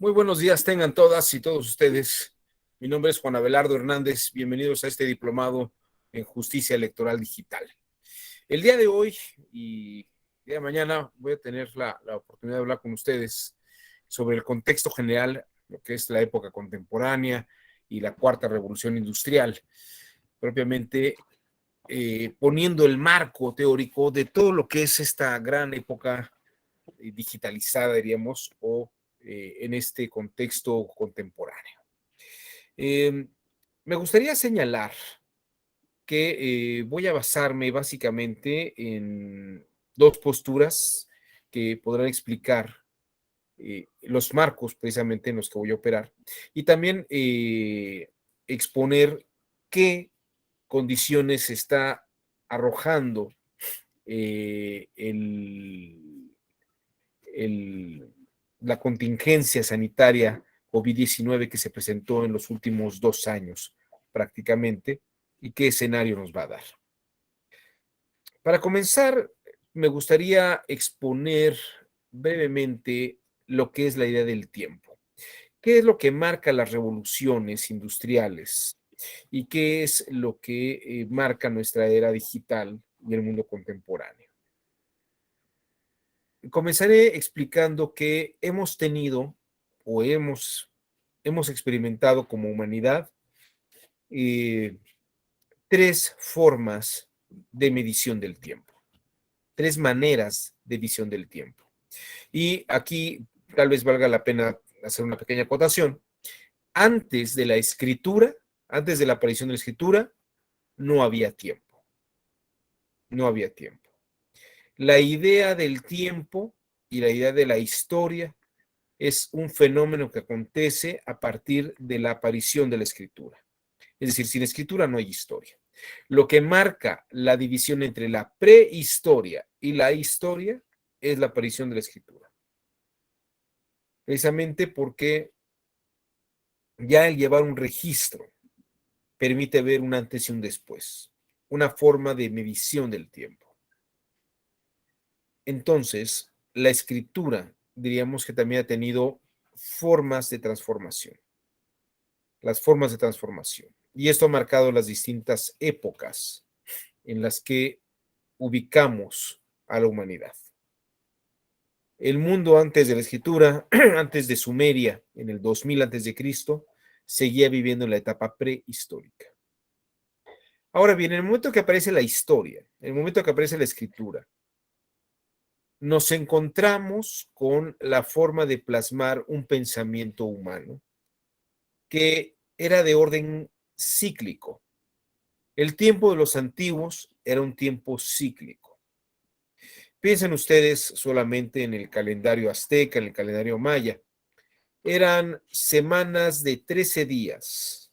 Muy buenos días tengan todas y todos ustedes. Mi nombre es Juan Abelardo Hernández. Bienvenidos a este diplomado en Justicia Electoral Digital. El día de hoy y el día de mañana voy a tener la oportunidad de hablar con ustedes sobre el contexto general, lo que es la época contemporánea y la cuarta revolución industrial, propiamente poniendo el marco teórico de todo lo que es esta gran época digitalizada, diríamos, o en este contexto contemporáneo. Me gustaría señalar que voy a basarme básicamente en dos posturas que podrán explicar los marcos precisamente en los que voy a operar y también exponer qué condiciones está arrojando el, la contingencia sanitaria COVID-19 que se presentó en los últimos 2 años prácticamente y qué escenario nos va a dar. Para comenzar, me gustaría exponer brevemente lo que es la idea del tiempo. ¿Qué es lo que marca las revoluciones industriales? ¿Y qué es lo que marca nuestra era digital y el mundo contemporáneo? Comenzaré explicando que hemos tenido o hemos experimentado como humanidad eh, tres formas de medición del tiempo, tres maneras de visión del tiempo. Y aquí tal vez valga la pena hacer una pequeña acotación. Antes de la escritura, antes de la aparición de la escritura, no había tiempo. No había tiempo. La idea del tiempo y la idea de la historia es un fenómeno que acontece a partir de la aparición de la escritura. Es decir, sin escritura no hay historia. Lo que marca la división entre la prehistoria y la historia es la aparición de la escritura. Precisamente porque ya el llevar un registro permite ver un antes y un después, una forma de medición del tiempo. Entonces, la escritura, diríamos que también ha tenido formas de transformación, las formas de transformación. Y esto ha marcado las distintas épocas en las que ubicamos a la humanidad. El mundo antes de la escritura, antes de Sumeria, en el 2000 antes de Cristo, seguía viviendo en la etapa prehistórica. Ahora bien, en el momento que aparece la historia, en el momento que aparece la escritura, nos encontramos con la forma de plasmar un pensamiento humano que era de orden cíclico. El tiempo de los antiguos era un tiempo cíclico. Piensen ustedes solamente en el calendario azteca, en el calendario maya. Eran semanas de 13 días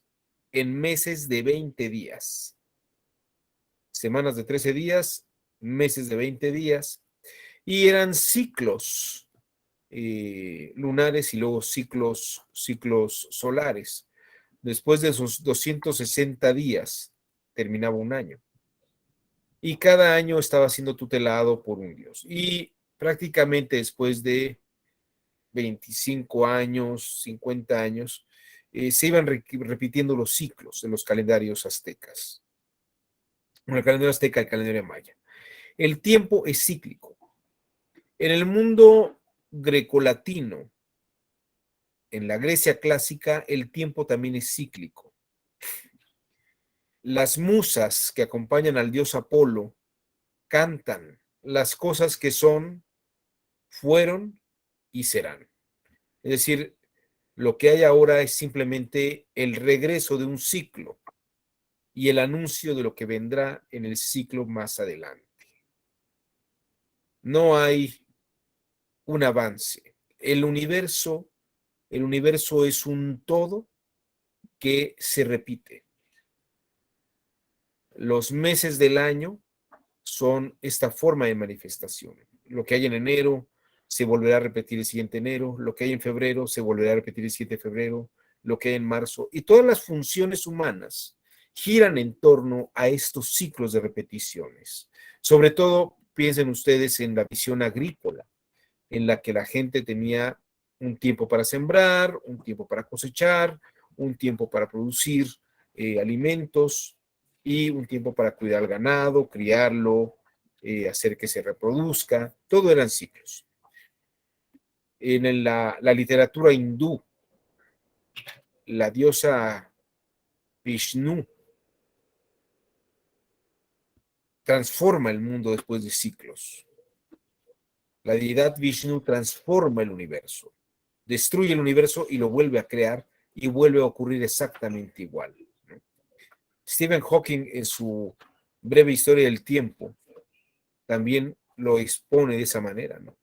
en meses de 20 días. Semanas de 13 días, meses de 20 días. Y eran ciclos lunares y luego ciclos solares. Después de esos 260 días terminaba un año. Y cada año estaba siendo tutelado por un dios. Y prácticamente después de 25 años, 50 años, se iban repitiendo los ciclos de los calendarios aztecas. Bueno, el calendario azteca y el calendario maya. El tiempo es cíclico. En el mundo grecolatino, en la Grecia clásica, el tiempo también es cíclico. Las musas que acompañan al dios Apolo cantan las cosas que son, fueron y serán. Es decir, lo que hay ahora es simplemente el regreso de un ciclo y el anuncio de lo que vendrá en el ciclo más adelante. No hay un avance. El universo es un todo que se repite. Los meses del año son esta forma de manifestación. Lo que hay en enero se volverá a repetir el siguiente enero, lo que hay en febrero se volverá a repetir el siguiente febrero, lo que hay en marzo. Y todas las funciones humanas giran en torno a estos ciclos de repeticiones. Sobre todo, piensen ustedes en la visión agrícola, en la que la gente tenía Un tiempo para sembrar, un tiempo para cosechar, un tiempo para producir alimentos y un tiempo para cuidar al ganado, criarlo, hacer que se reproduzca. Todo eran ciclos. En la literatura hindú, la diosa Vishnu transforma el mundo después de ciclos. La deidad Vishnu transforma el universo, destruye el universo y lo vuelve a crear y vuelve a ocurrir exactamente igual, ¿no? Stephen Hawking, en su breve historia del tiempo, también lo expone de esa manera, ¿no?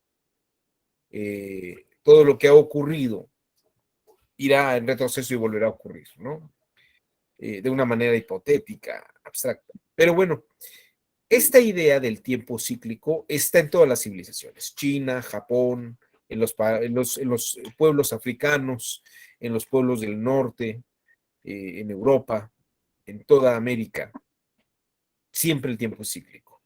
Todo lo que ha ocurrido irá en retroceso y volverá a ocurrir, ¿no? De una manera hipotética, abstracta. Pero bueno, esta idea del tiempo cíclico está en todas las civilizaciones, China, Japón, en los pueblos africanos, en los pueblos del norte, en Europa, en toda América. Siempre el tiempo es cíclico.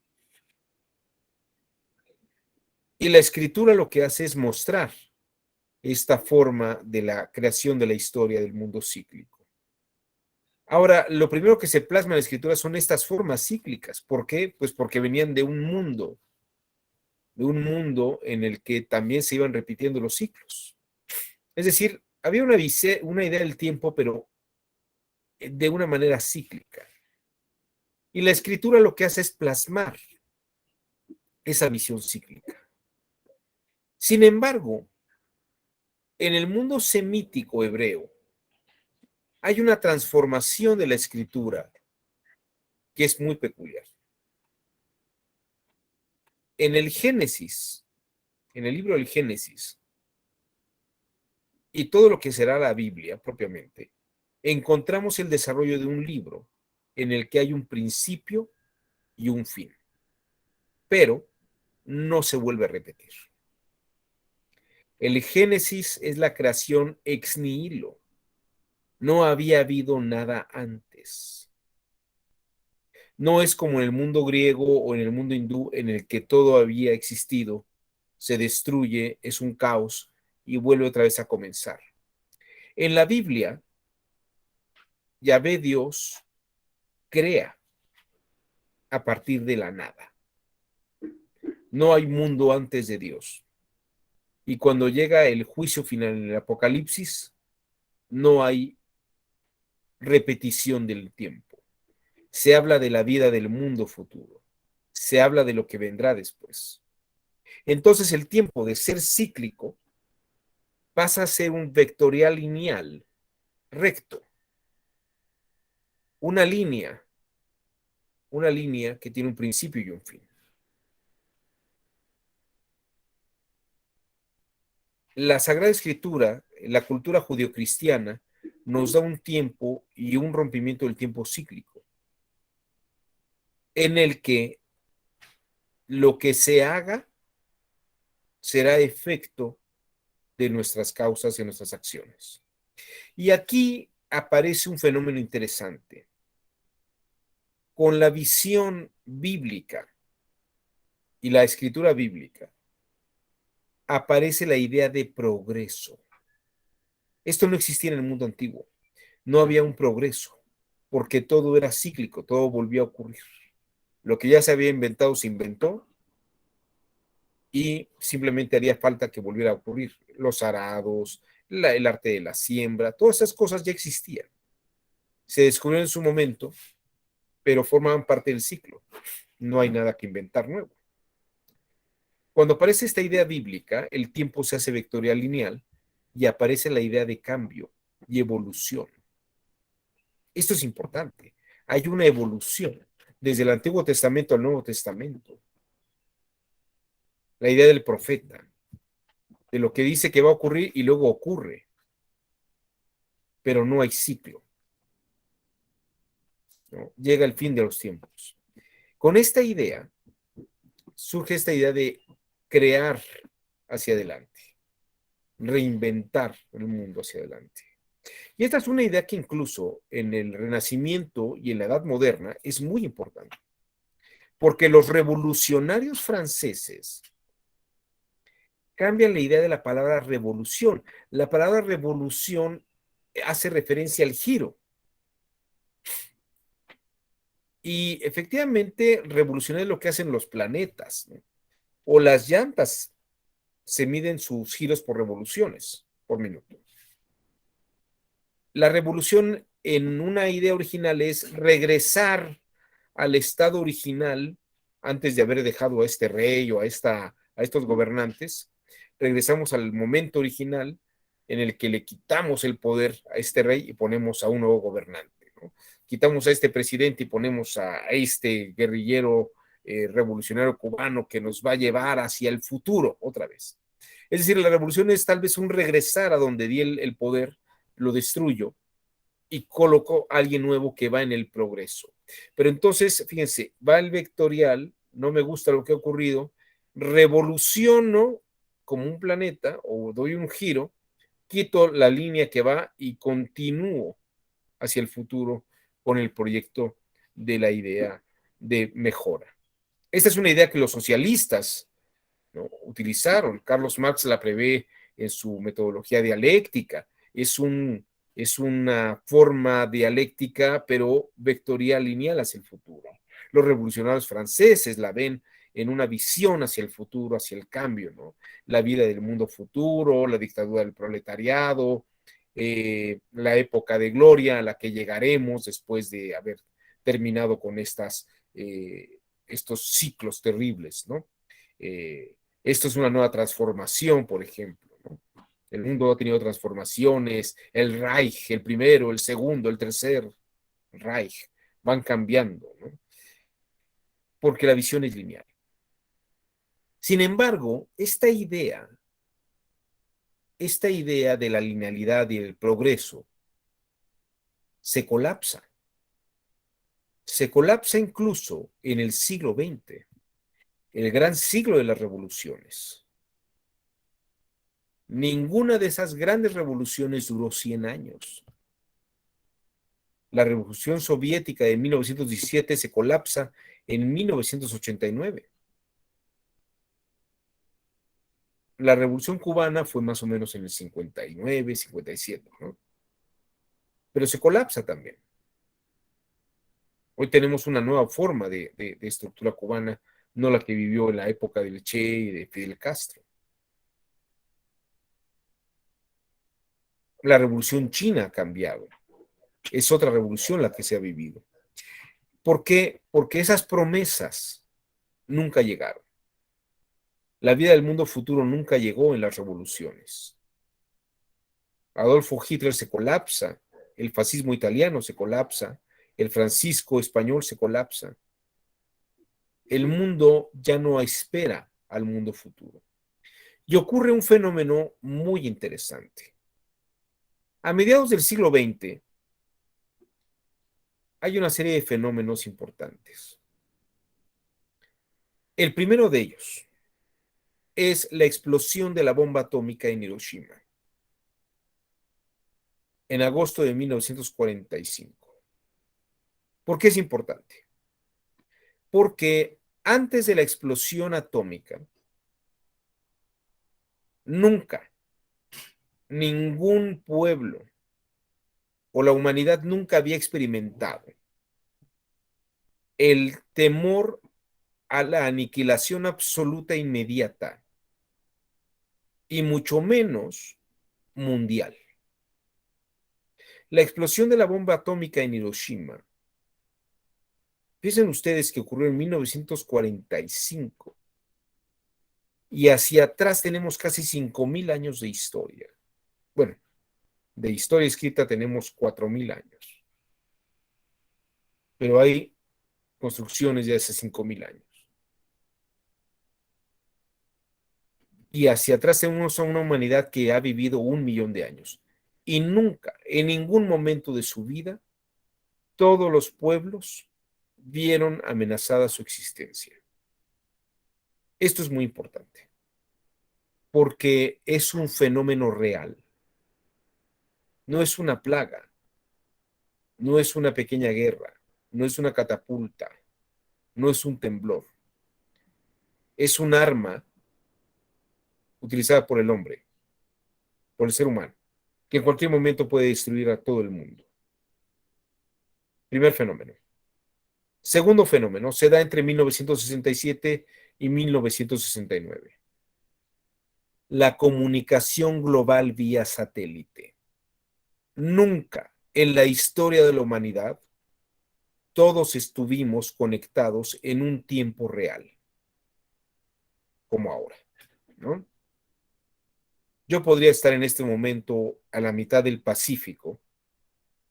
Y la escritura lo que hace es mostrar esta forma de la creación de la historia del mundo cíclico. Ahora, lo primero que se plasma en la escritura son estas formas cíclicas. ¿Por qué? Pues porque venían de un mundo en el que también se iban repitiendo los ciclos. Es decir, había una idea del tiempo, pero de una manera cíclica. Y la escritura lo que hace es plasmar esa visión cíclica. Sin embargo, en el mundo semítico hebreo hay una transformación de la escritura que es muy peculiar. En el Génesis, en el libro del Génesis, y todo lo que será la Biblia propiamente, encontramos el desarrollo de un libro en el que hay un principio y un fin, pero no se vuelve a repetir. El Génesis es la creación ex nihilo. No había habido nada antes. No es como en el mundo griego o en el mundo hindú en el que todo había existido, se destruye, es un caos y vuelve otra vez a comenzar. En la Biblia, Yahvé Dios crea a partir de la nada. No hay mundo antes de Dios. Y cuando llega el juicio final en el Apocalipsis, no hay repetición del tiempo. Se habla de la vida del mundo futuro. Se habla de lo que vendrá después. Entonces el tiempo de ser cíclico pasa a ser un vectorial lineal, recto. Una línea que tiene un principio y un fin. La Sagrada Escritura, la cultura judeocristiana, nos da un tiempo y un rompimiento del tiempo cíclico, en el que lo que se haga será efecto de nuestras causas y nuestras acciones. Y aquí aparece un fenómeno interesante. Con la visión bíblica y la escritura bíblica, aparece la idea de progreso. Esto no existía en el mundo antiguo. No había un progreso, porque todo era cíclico, todo volvía a ocurrir. Lo que ya se había inventado se inventó y simplemente haría falta que volviera a ocurrir. Los arados, el arte de la siembra, todas esas cosas ya existían. Se descubrieron en su momento, pero formaban parte del ciclo. No hay nada que inventar nuevo. Cuando aparece esta idea bíblica, el tiempo se hace vectorial lineal y aparece la idea de cambio y evolución. Esto es importante. Hay una evolución desde el Antiguo Testamento al Nuevo Testamento. La idea del profeta, de lo que dice que va a ocurrir y luego ocurre, pero no hay ciclo, ¿no? Llega el fin de los tiempos. Con esta idea, surge esta idea de crear hacia adelante, reinventar el mundo hacia adelante. Y esta es una idea que incluso en el Renacimiento y en la Edad Moderna es muy importante, porque los revolucionarios franceses cambian la idea de la palabra revolución. La palabra revolución hace referencia al giro. Y efectivamente, revolución es lo que hacen los planetas, ¿no? O las llantas se miden sus giros por revoluciones por minuto. La revolución en una idea original es regresar al estado original antes de haber dejado a este rey o a estos gobernantes. Regresamos al momento original en el que le quitamos el poder a este rey y ponemos a un nuevo gobernante, ¿no? Quitamos a este presidente y ponemos a este guerrillero revolucionario cubano que nos va a llevar hacia el futuro otra vez. Es decir, la revolución es tal vez un regresar a donde di el poder, lo destruyo y coloco a alguien nuevo que va en el progreso. Pero entonces, fíjense, va el vectorial, no me gusta lo que ha ocurrido, revoluciono como un planeta o doy un giro, quito la línea que va y continúo hacia el futuro con el proyecto de la idea de mejora. Esta es una idea que los socialistas, ¿no?, utilizaron. Carlos Marx la prevé en su metodología dialéctica. Es una forma dialéctica, pero vectorial lineal hacia el futuro. Los revolucionarios franceses la ven en una visión hacia el futuro, hacia el cambio, ¿no? La vida del mundo futuro, la dictadura del proletariado, la época de gloria a la que llegaremos después de haber terminado con estos ciclos terribles, ¿no? Esto es una nueva transformación, por ejemplo, ¿no? El mundo ha tenido transformaciones, el Reich, el primero, el segundo, el tercer Reich, van cambiando, ¿no? Porque la visión es lineal. Sin embargo, esta idea de la linealidad y el progreso se colapsa. Se colapsa incluso en el siglo XX, el gran siglo de las revoluciones. Ninguna de esas grandes revoluciones duró 100 años. La Revolución Soviética de 1917 se colapsa en 1989. La Revolución Cubana fue más o menos en el 59, 57, ¿no? Pero se colapsa también. Hoy tenemos una nueva forma de estructura cubana, no la que vivió en la época del Che y de Fidel Castro. La Revolución China ha cambiado. Es otra revolución la que se ha vivido. ¿Por qué? Porque esas promesas nunca llegaron. La vida del mundo futuro nunca llegó en las revoluciones. Adolfo Hitler se colapsa, el fascismo italiano se colapsa, el Francisco español se colapsa. El mundo ya no espera al mundo futuro. Y ocurre un fenómeno muy interesante. A mediados del siglo XX hay una serie de fenómenos importantes. El primero de ellos es la explosión de la bomba atómica en Hiroshima en agosto de 1945. ¿Por qué es importante? Porque antes de la explosión atómica, nunca ningún pueblo o la humanidad nunca había experimentado el temor a la aniquilación absoluta e inmediata y mucho menos mundial. La explosión de la bomba atómica en Hiroshima, piensen ustedes que ocurrió en 1945 y hacia atrás tenemos casi 5.000 años de historia. Bueno, de historia escrita tenemos 4.000 años, pero hay construcciones de hace 5.000 años. Y hacia atrás tenemos a una humanidad que ha vivido 1.000.000 de años. Y nunca, en ningún momento de su vida, todos los pueblos vieron amenazada su existencia. Esto es muy importante, porque es un fenómeno real. No es una plaga, no es una pequeña guerra, no es una catapulta, no es un temblor. Es un arma utilizada por el hombre, por el ser humano, que en cualquier momento puede destruir a todo el mundo. Primer fenómeno. Segundo fenómeno, se da entre 1967 y 1969. La comunicación global vía satélite. Nunca en la historia de la humanidad todos estuvimos conectados en un tiempo real, como ahora, ¿no? Yo podría estar en este momento a la mitad del Pacífico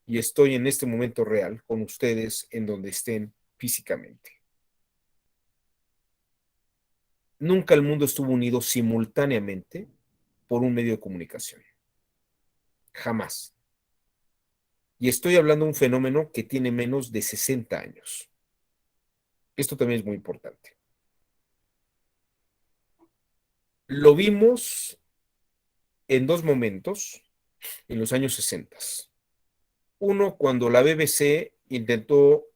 y estoy en este momento real con ustedes en donde estén físicamente. Nunca el mundo estuvo unido simultáneamente por un medio de comunicación. Jamás. Y estoy hablando de un fenómeno que tiene menos de 60 años. Esto también es muy importante. Lo vimos en dos momentos en los años 60. Uno, cuando la BBC intentó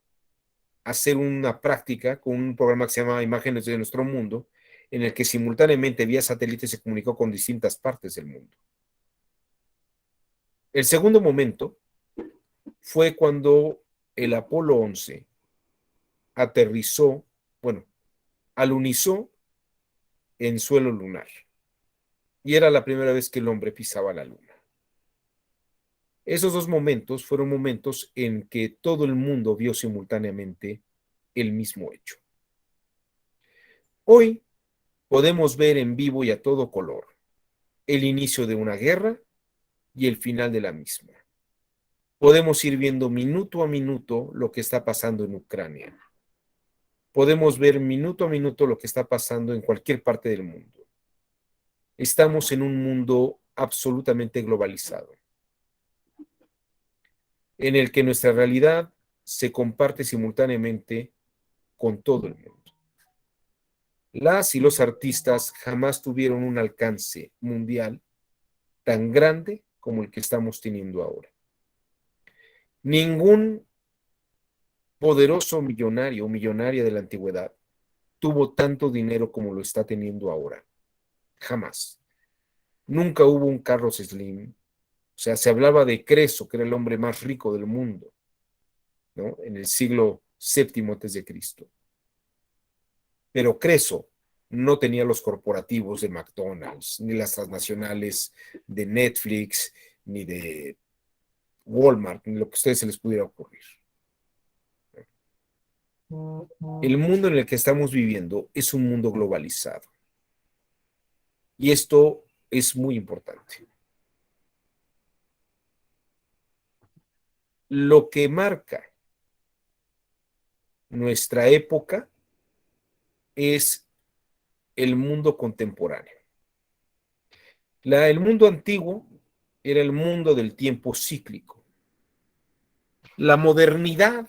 hacer una práctica con un programa que se llama Imágenes de nuestro mundo, en el que simultáneamente vía satélite se comunicó con distintas partes del mundo. El segundo momento fue cuando el Apolo 11 aterrizó, bueno, alunizó en suelo lunar. Y era la primera vez que el hombre pisaba la luna. Esos dos momentos fueron momentos en que todo el mundo vio simultáneamente el mismo hecho. Hoy podemos ver en vivo y a todo color el inicio de una guerra y el final de la misma. Podemos ir viendo minuto a minuto lo que está pasando en Ucrania. Podemos ver minuto a minuto lo que está pasando en cualquier parte del mundo. Estamos en un mundo absolutamente globalizado, en el que nuestra realidad se comparte simultáneamente con todo el mundo. Las y los artistas jamás tuvieron un alcance mundial tan grande como el que estamos teniendo ahora. Ningún poderoso millonario o millonaria de la antigüedad tuvo tanto dinero como lo está teniendo ahora. Jamás. Nunca hubo un Carlos Slim. O sea, se hablaba de Creso, que era el hombre más rico del mundo, ¿no? En el siglo VII antes de Cristo. Pero Creso no tenía los corporativos de McDonald's, ni las transnacionales de Netflix, ni de Walmart, ni lo que a ustedes se les pudiera ocurrir. El mundo en el que estamos viviendo es un mundo globalizado. Y esto es muy importante. Lo que marca nuestra época es el mundo contemporáneo. El mundo antiguo era el mundo del tiempo cíclico. La modernidad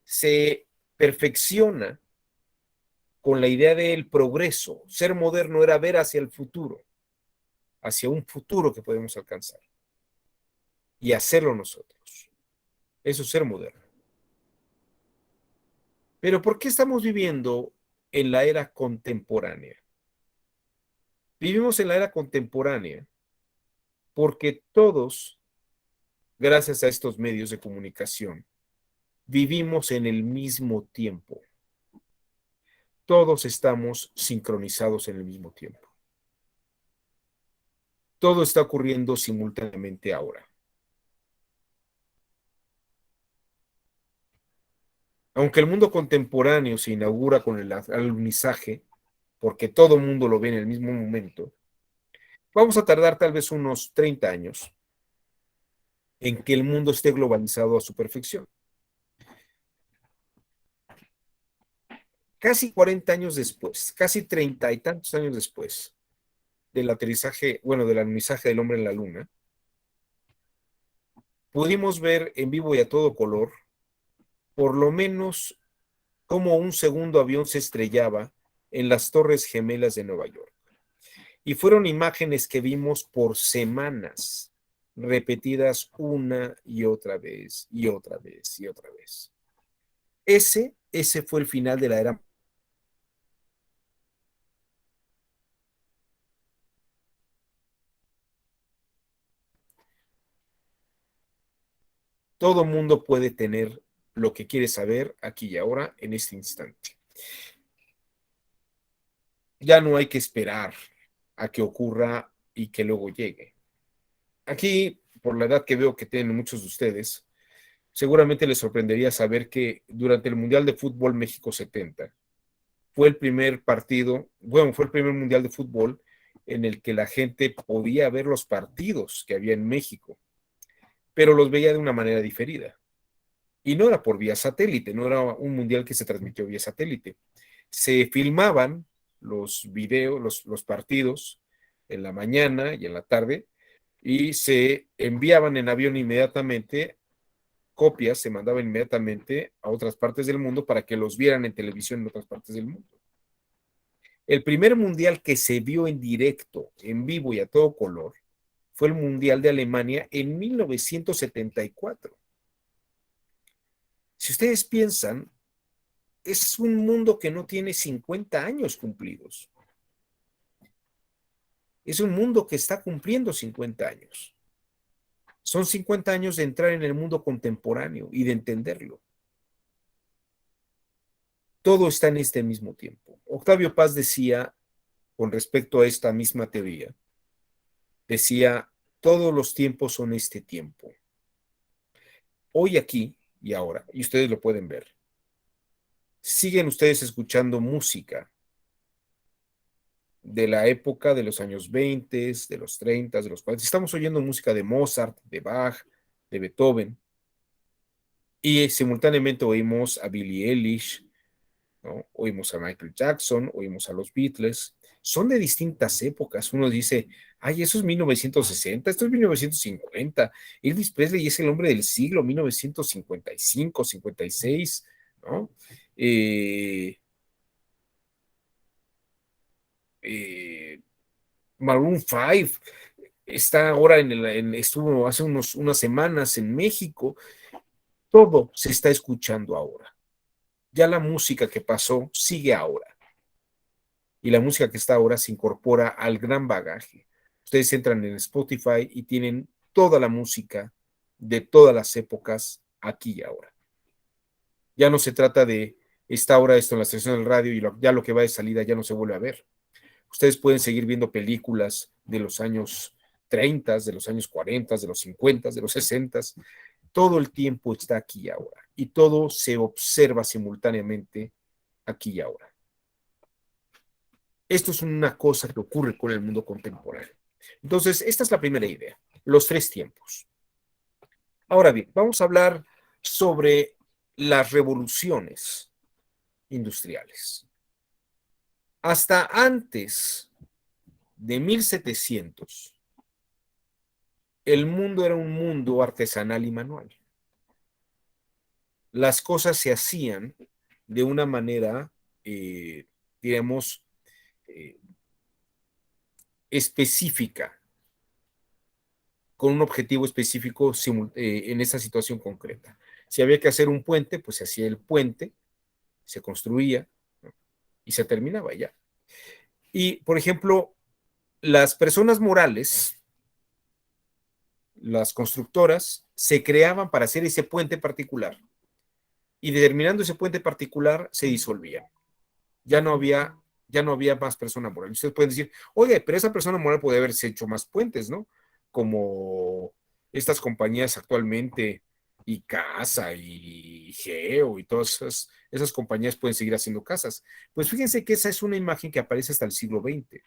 se perfecciona con la idea del progreso. Ser moderno era ver hacia el futuro, hacia un futuro que podemos alcanzar y hacerlo nosotros. Eso es ser moderno. Pero ¿por qué estamos viviendo en la era contemporánea? Vivimos en la era contemporánea porque todos, gracias a estos medios de comunicación, vivimos en el mismo tiempo. Todos estamos sincronizados en el mismo tiempo. Todo está ocurriendo simultáneamente ahora. Aunque el mundo contemporáneo se inaugura con el alunizaje, porque todo el mundo lo ve en el mismo momento, vamos a tardar tal vez unos 30 años en que el mundo esté globalizado a su perfección. Casi 40 años después, casi 30 y tantos años después del aterrizaje, bueno, del alunizaje del hombre en la luna, pudimos ver en vivo y a todo color, por lo menos, cómo un segundo avión se estrellaba en las Torres Gemelas de Nueva York. Y fueron imágenes que vimos por semanas, repetidas una y otra vez, y otra vez, y otra vez. Ese fue el final de la era. Todo mundo puede tener lo que quiere saber aquí y ahora, en este instante. Ya no hay que esperar a que ocurra y que luego llegue. Aquí, por la edad que veo que tienen muchos de ustedes, seguramente les sorprendería saber que durante el Mundial de Fútbol México 70 fue el primer partido, bueno, fue el primer Mundial de Fútbol en el que la gente podía ver los partidos que había en México, pero los veía de una manera diferida. Y no era por vía satélite, no era un mundial que se transmitió vía satélite. Se filmaban los videos, los partidos en la mañana y en la tarde y se enviaban en avión inmediatamente, copias se mandaban inmediatamente a otras partes del mundo para que los vieran en televisión en otras partes del mundo. El primer mundial que se vio en directo, en vivo y a todo color, fue el Mundial de Alemania en 1974. Si ustedes piensan, es un mundo que no tiene 50 años cumplidos. Es un mundo que está cumpliendo 50 años. Son 50 años de entrar en el mundo contemporáneo y de entenderlo. Todo está en este mismo tiempo. Octavio Paz decía, con respecto a esta misma teoría, decía, todos los tiempos son este tiempo. Hoy, aquí y ahora, y ustedes lo pueden ver, siguen ustedes escuchando música de la época de los años 20, de los 30, de los 40. Estamos oyendo música de Mozart, de Bach, de Beethoven, y simultáneamente oímos a Billie Eilish, ¿no? Oímos a Michael Jackson, oímos a los Beatles. Son de distintas épocas. Uno dice, ay, eso es 1960, esto es 1950. Elvis Presley es el hombre del siglo, 1955, 56, ¿no? Eh, Maroon 5 está ahora estuvo hace unas semanas en México. Todo se está escuchando ahora. Ya la música que pasó sigue ahora. Y la música que está ahora se incorpora al gran bagaje. Ustedes entran en Spotify y tienen toda la música de todas las épocas aquí y ahora. Ya no se trata de esta hora esto en la estación del radio y ya lo que va de salida ya no se vuelve a ver. Ustedes pueden seguir viendo películas de los años 30, de los años 40, de los 50, de los 60. Todo el tiempo está aquí y ahora. Y todo se observa simultáneamente aquí y ahora. Esto es una cosa que ocurre con el mundo contemporáneo. Entonces, esta es la primera idea, los tres tiempos. Ahora bien, vamos a hablar sobre las revoluciones industriales. Hasta antes de 1700, el mundo era un mundo artesanal y manual. Las cosas se hacían de una manera, digamos, eh, específica, con un objetivo específico en esa situación concreta. Si había que hacer un puente, pues se hacía el puente, se construía, ¿no? Y se terminaba ya. Y, por ejemplo, las personas morales, las constructoras, se creaban para hacer ese puente particular. Y determinando ese puente particular, se disolvían. Ya no había, ya no había más persona moral. Ustedes pueden decir, oye, pero esa persona moral puede haberse hecho más puentes, ¿no? Como estas compañías actualmente, y Casa, y Geo, y todas esas compañías pueden seguir haciendo casas. Pues fíjense que esa es una imagen que aparece hasta el siglo XX,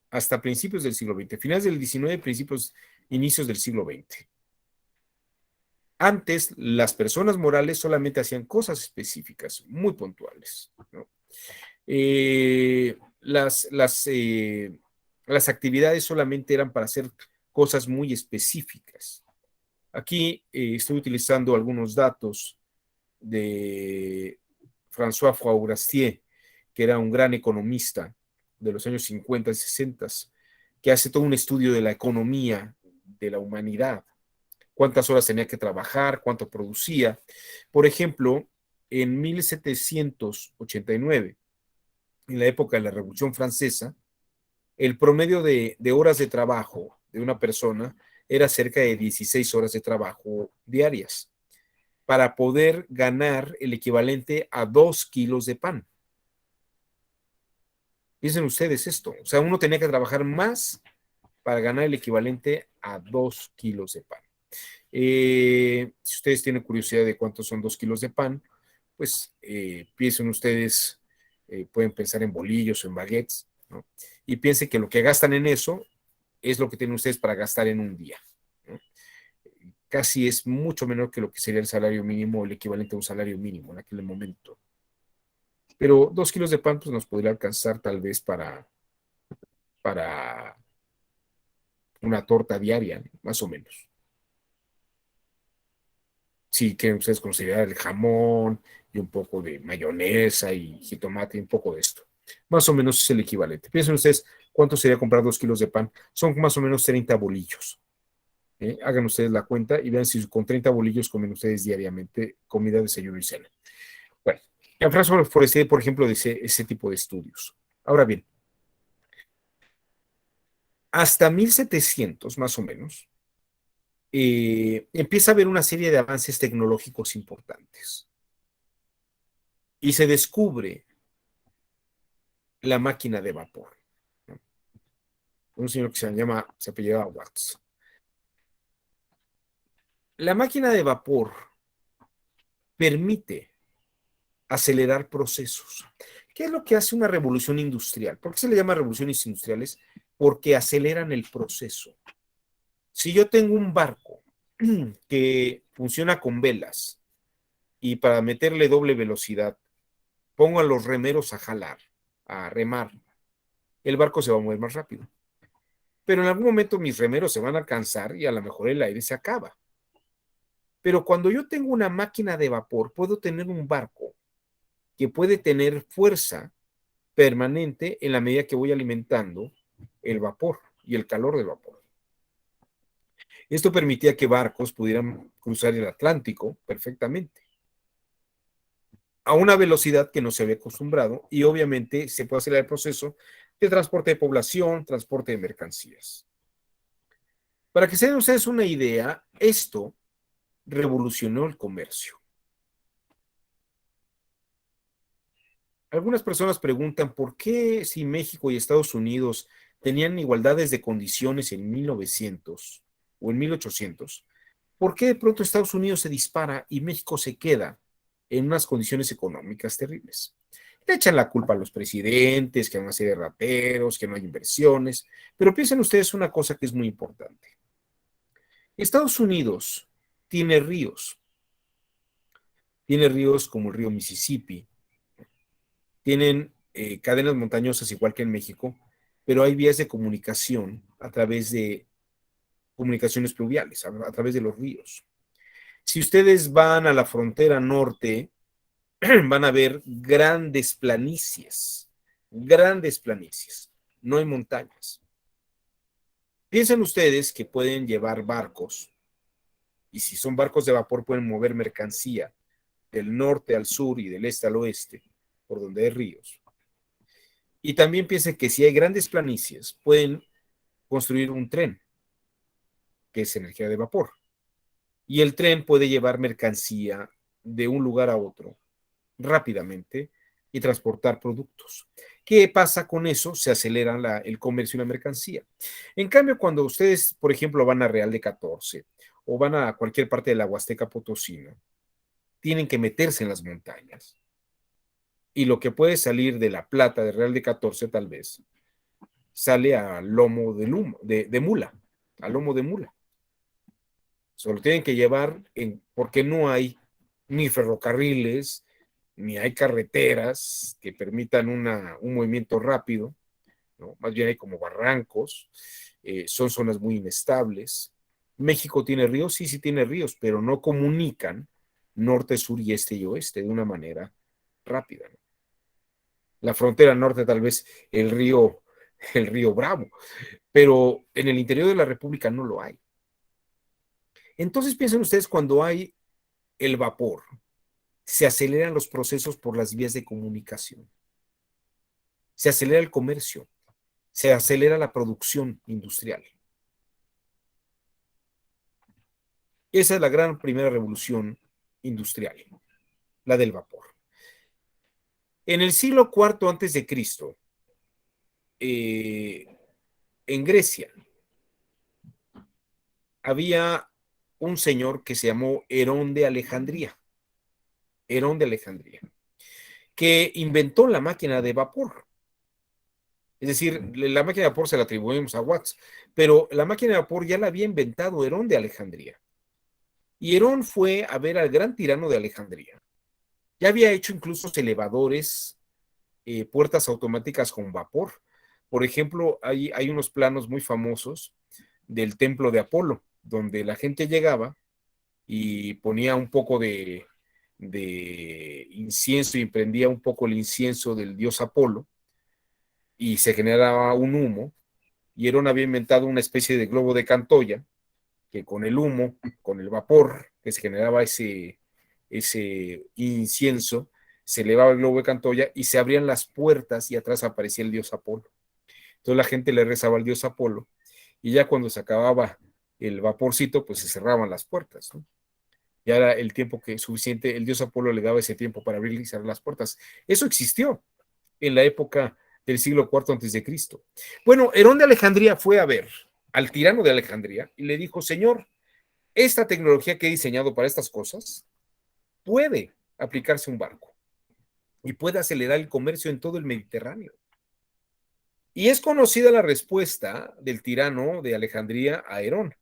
hasta principios del siglo XX, finales del XIX, principios, inicios del siglo XX. Antes, las personas morales solamente hacían cosas específicas, muy puntuales, ¿no? eh, las, las, eh, las actividades solamente eran para hacer cosas muy específicas. Aquí estoy utilizando algunos datos de François Frourastier, que era un gran economista de los años 50 y 60, que hace todo un estudio de la economía de la humanidad, cuántas horas tenía que trabajar, cuánto producía. Por ejemplo, en 1789, en la época de la Revolución Francesa, el promedio de horas de trabajo de una persona era cerca de 16 horas de trabajo diarias para poder ganar el equivalente a 2 kilos de pan. Piensen ustedes esto, o sea, uno tenía que trabajar más para ganar el equivalente a 2 kilos de pan. Si ustedes tienen curiosidad de cuántos son 2 kilos de pan, pues piensen ustedes, pueden pensar en bolillos o en baguettes, ¿no? Y piensen que lo que gastan en eso es lo que tienen ustedes para gastar en un día, ¿no? Casi es mucho menor que lo que sería el salario mínimo o el equivalente a un salario mínimo en aquel momento. Pero 2 kilos de pan pues, nos podría alcanzar tal vez para una torta diaria, ¿no? Más o menos. Si quieren ustedes considerar el jamón y un poco de mayonesa y jitomate y un poco de esto. Más o menos es el equivalente. Piensen ustedes cuánto sería comprar 2 kilos de pan. Son más o menos 30 bolillos. Hagan ustedes la cuenta y vean si con 30 bolillos comen ustedes diariamente comida, desayuno y cena. Bueno, Jean-François Forestier, por ejemplo, dice ese tipo de estudios. Ahora bien, hasta 1700 más o menos, empieza a haber una serie de avances tecnológicos importantes y se descubre la máquina de vapor, ¿no? Un señor que se apellidaba Watts. La máquina de vapor permite acelerar procesos. ¿Qué es lo que hace una revolución industrial? ¿Por qué se le llama revoluciones industriales? Porque aceleran el proceso. Si yo tengo un barco que funciona con velas y para meterle doble velocidad pongo a los remeros a jalar, a remar, el barco se va a mover más rápido. Pero en algún momento mis remeros se van a cansar y a lo mejor el aire se acaba. Pero cuando yo tengo una máquina de vapor, puedo tener un barco que puede tener fuerza permanente en la medida que voy alimentando el vapor y el calor del vapor. Esto permitía que barcos pudieran cruzar el Atlántico perfectamente a una velocidad que no se había acostumbrado y obviamente se puede acelerar el proceso de transporte de población, transporte de mercancías. Para que se den ustedes una idea, esto revolucionó el comercio. Algunas personas preguntan por qué si México y Estados Unidos tenían igualdades de condiciones en 1900 o en 1800, ¿por qué de pronto Estados Unidos se dispara y México se queda en unas condiciones económicas terribles? Le echan la culpa a los presidentes, que hay una serie de rateros, que no hay inversiones, pero piensen ustedes una cosa que es muy importante. Estados Unidos tiene ríos como el río Mississippi, tienen cadenas montañosas igual que en México, pero hay vías de comunicación a través de comunicaciones pluviales, a través de los ríos. Si ustedes van a la frontera norte, van a ver grandes planicies, no hay montañas. Piensen ustedes que pueden llevar barcos, y si son barcos de vapor pueden mover mercancía del norte al sur y del este al oeste, por donde hay ríos. Y también piensen que si hay grandes planicies, pueden construir un tren, que es energía de vapor. Y el tren puede llevar mercancía de un lugar a otro rápidamente y transportar productos. ¿Qué pasa con eso? Se acelera el comercio y la mercancía. En cambio, cuando ustedes, por ejemplo, van a Real de 14 o van a cualquier parte de la Huasteca Potosina, tienen que meterse en las montañas. Y lo que puede salir de La Plata, de Real de 14 tal vez, sale a lomo de mula, a lomo de mula. Solo tienen que llevar, porque no hay ni ferrocarriles, ni hay carreteras que permitan un movimiento rápido, ¿no? Más bien hay como barrancos, son zonas muy inestables. México tiene ríos, sí, sí tiene ríos, pero no comunican norte, sur y este y oeste de una manera rápida, ¿no? La frontera norte tal vez el río Bravo, pero en el interior de la República no lo hay. Entonces piensen ustedes cuando hay el vapor, se aceleran los procesos por las vías de comunicación, se acelera el comercio, se acelera la producción industrial. Esa es la gran primera revolución industrial, la del vapor. En el siglo IV antes de Cristo, en Grecia, había un señor que se llamó Herón de Alejandría, Herón de Alejandría, que inventó la máquina de vapor. Es decir, la máquina de vapor se la atribuimos a Watts, pero la máquina de vapor ya la había inventado Herón de Alejandría. Y Herón fue a ver al gran tirano de Alejandría. Ya había hecho incluso elevadores, puertas automáticas con vapor. Por ejemplo, hay unos planos muy famosos del templo de Apolo, donde la gente llegaba y ponía un poco de incienso y prendía un poco el incienso del dios Apolo y se generaba un humo. Y Herón había inventado una especie de globo de Cantoya que con el humo, con el vapor que se generaba ese incienso, se elevaba el globo de Cantoya y se abrían las puertas y atrás aparecía el dios Apolo. Entonces la gente le rezaba al dios Apolo y ya cuando se acababa el vaporcito, pues se cerraban las puertas, ¿no? Ya era el tiempo que suficiente, el dios Apolo le daba ese tiempo para abrir y cerrar las puertas. Eso existió en la época del siglo IV antes de Cristo. Bueno, Herón de Alejandría fue a ver al tirano de Alejandría y le dijo, señor, esta tecnología que he diseñado para estas cosas puede aplicarse a un barco y puede acelerar el comercio en todo el Mediterráneo. Y es conocida la respuesta del tirano de Alejandría a Herón.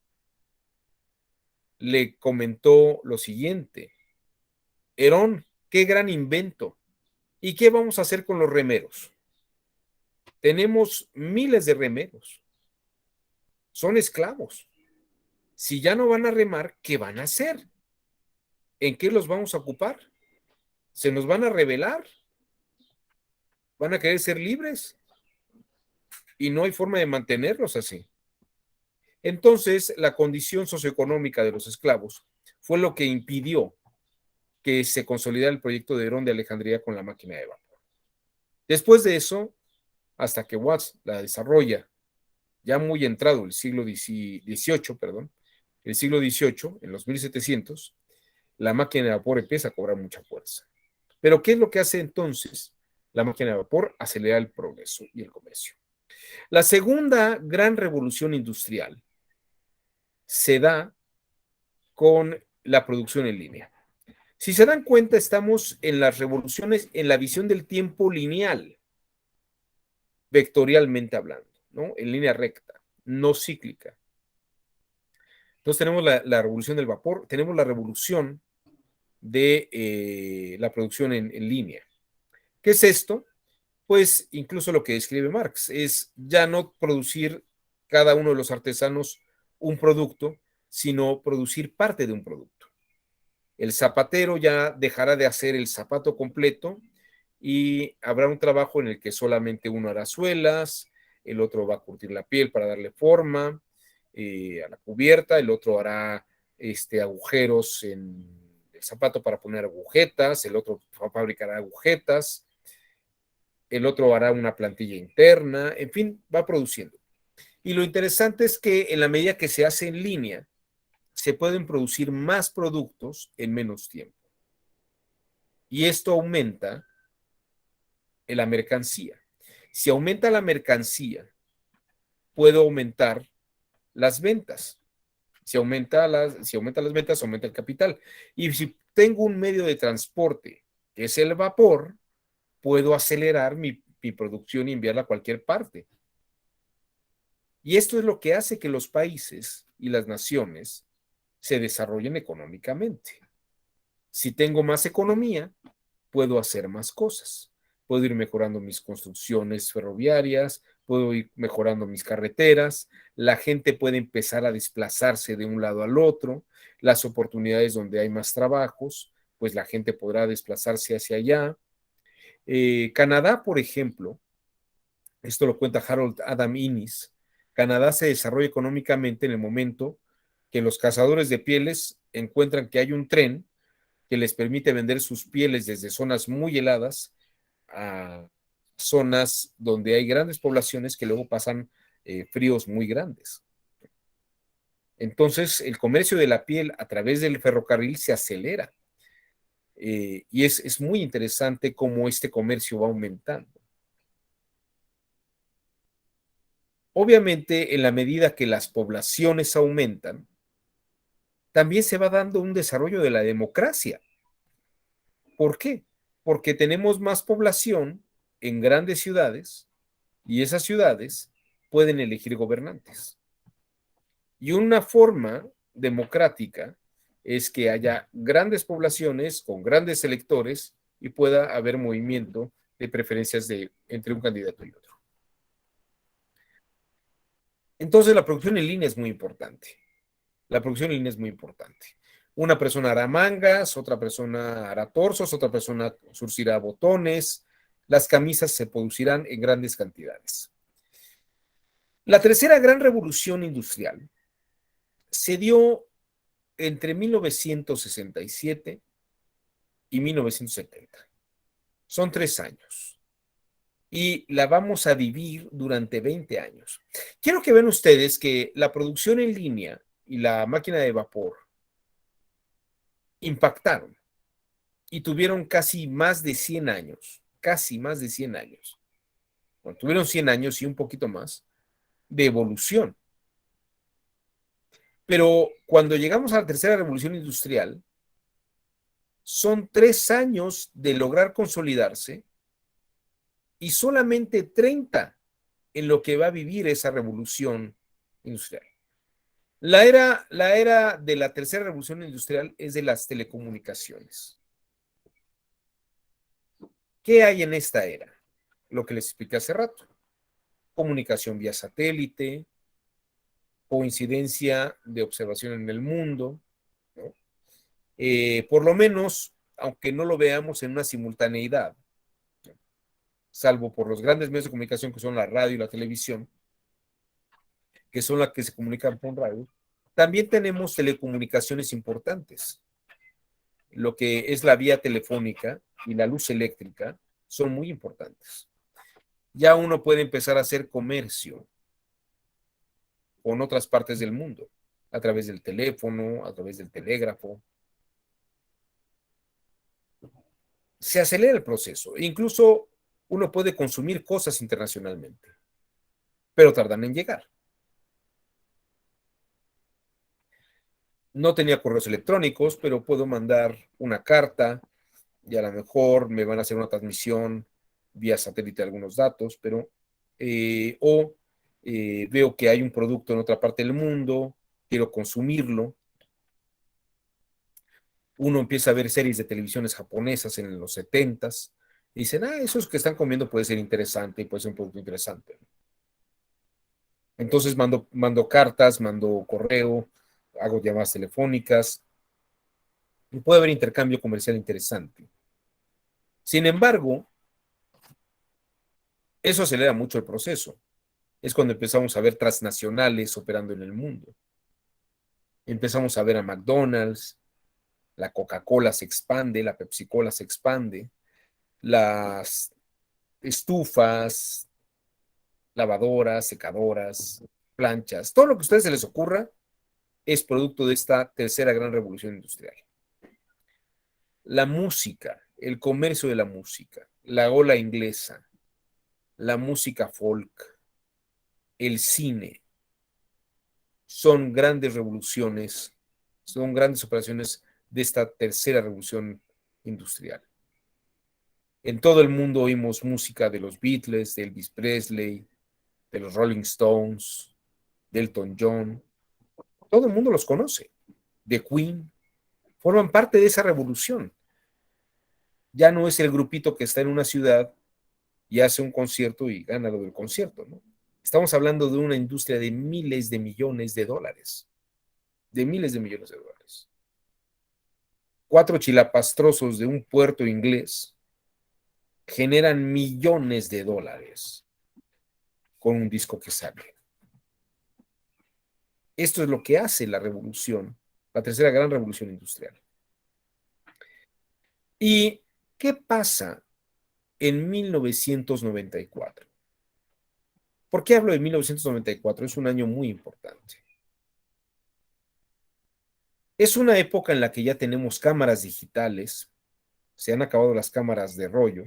Le comentó lo siguiente: Herón, qué gran invento. ¿Y qué vamos a hacer con los remeros? Tenemos miles de remeros. Son esclavos. Si ya no van a remar, ¿qué van a hacer? ¿En qué los vamos a ocupar? ¿Se nos van a rebelar? ¿Van a querer ser libres? Y no hay forma de mantenerlos así. Entonces, la condición socioeconómica de los esclavos fue lo que impidió que se consolidara el proyecto de Herón de Alejandría con la máquina de vapor. Después de eso, hasta que Watts la desarrolla, ya muy entrado el siglo XVIII, perdón, el siglo XVIII, en los 1700, la máquina de vapor empieza a cobrar mucha fuerza. Pero ¿qué es lo que hace entonces la máquina de vapor? Acelera el progreso y el comercio. La segunda gran revolución industrial se da con la producción en línea. Si se dan cuenta, estamos en las revoluciones, en la visión del tiempo lineal, vectorialmente hablando, ¿no? En línea recta, no cíclica. Entonces tenemos la revolución del vapor, tenemos la revolución de la producción en línea. ¿Qué es esto? Pues incluso lo que describe Marx es ya no producir cada uno de los artesanos un producto, sino producir parte de un producto. El zapatero ya dejará de hacer el zapato completo y habrá un trabajo en el que solamente uno hará suelas, el otro va a curtir la piel para darle forma a la cubierta, el otro hará agujeros en el zapato para poner agujetas, el otro fabricará agujetas, el otro hará una plantilla interna, en fin, va produciendo. Y lo interesante es que en la medida que se hace en línea, se pueden producir más productos en menos tiempo. Y esto aumenta la mercancía. Si aumenta la mercancía, puedo aumentar las ventas. Si aumenta las ventas, aumenta el capital. Y si tengo un medio de transporte, que es el vapor, puedo acelerar mi producción y enviarla a cualquier parte. Y esto es lo que hace que los países y las naciones se desarrollen económicamente. Si tengo más economía, puedo hacer más cosas. Puedo ir mejorando mis construcciones ferroviarias, puedo ir mejorando mis carreteras, la gente puede empezar a desplazarse de un lado al otro, las oportunidades donde hay más trabajos, pues la gente podrá desplazarse hacia allá. Canadá, por ejemplo, esto lo cuenta Harold Adam Innis, Canadá se desarrolla económicamente en el momento que los cazadores de pieles encuentran que hay un tren que les permite vender sus pieles desde zonas muy heladas a zonas donde hay grandes poblaciones que luego pasan fríos muy grandes. Entonces, el comercio de la piel a través del ferrocarril se acelera. Y es muy interesante cómo este comercio va aumentando. Obviamente, en la medida que las poblaciones aumentan, también se va dando un desarrollo de la democracia. ¿Por qué? Porque tenemos más población en grandes ciudades y esas ciudades pueden elegir gobernantes. Y una forma democrática es que haya grandes poblaciones con grandes electores y pueda haber movimiento de preferencias entre un candidato y otro. Entonces, la producción en línea es muy importante. La producción en línea es muy importante. Una persona hará mangas, otra persona hará torsos, otra persona surcirá botones. Las camisas se producirán en grandes cantidades. La tercera gran revolución industrial se dio entre 1967 y 1970. Son 3 años. Y la vamos a vivir durante 20 años. Quiero que vean ustedes que la producción en línea y la máquina de vapor impactaron y tuvieron casi más de 100 años. Bueno, tuvieron 100 años y un poquito más de evolución. Pero cuando llegamos a la tercera revolución industrial, son 3 años de lograr consolidarse y solamente 30 en lo que va a vivir esa revolución industrial. La era de la tercera revolución industrial es de las telecomunicaciones. ¿Qué hay en esta era? Lo que les expliqué hace rato. Comunicación vía satélite, coincidencia de observación en el mundo, ¿no? Por lo menos, aunque no lo veamos en una simultaneidad, ¿no? Salvo por los grandes medios de comunicación que son la radio y la televisión, que son las que se comunican por radio, también tenemos telecomunicaciones importantes. Lo que es la vía telefónica y la luz eléctrica son muy importantes. Ya uno puede empezar a hacer comercio con otras partes del mundo, a través del teléfono, a través del telégrafo. Se acelera el proceso. Incluso uno puede consumir cosas internacionalmente, pero tardan en llegar. No tenía correos electrónicos, pero puedo mandar una carta y a lo mejor me van a hacer una transmisión vía satélite de algunos datos, pero veo que hay un producto en otra parte del mundo, quiero consumirlo. Uno empieza a ver series de televisiones japonesas en los 70s y dicen, esos que están comiendo puede ser interesante y puede ser un producto interesante. Entonces mando cartas, mando correo, hago llamadas telefónicas y puede haber intercambio comercial interesante. Sin embargo, eso acelera mucho el proceso. Es cuando empezamos a ver transnacionales operando en el mundo. Empezamos a ver a McDonald's, la Coca-Cola se expande, la Pepsi-Cola se expande, las estufas, lavadoras, secadoras, planchas, todo lo que a ustedes se les ocurra es producto de esta tercera gran revolución industrial. La música, el comercio de la música, la ola inglesa, la música folk, el cine, son grandes revoluciones, son grandes operaciones de esta tercera revolución industrial. En todo el mundo oímos música de los Beatles, de Elvis Presley, de los Rolling Stones, de Elton John. Todo el mundo los conoce. De Queen. Forman parte de esa revolución. Ya no es el grupito que está en una ciudad y hace un concierto y gana lo del concierto, ¿no? Estamos hablando de una industria de miles de millones de dólares. De miles de millones de dólares. 4 chilapastrosos de un puerto inglés generan millones de dólares con un disco que sale. Esto es lo que hace la revolución, la tercera gran revolución industrial. ¿Y qué pasa en 1994? ¿Por qué hablo de 1994? Es un año muy importante. Es una época en la que ya tenemos cámaras digitales, se han acabado las cámaras de rollo,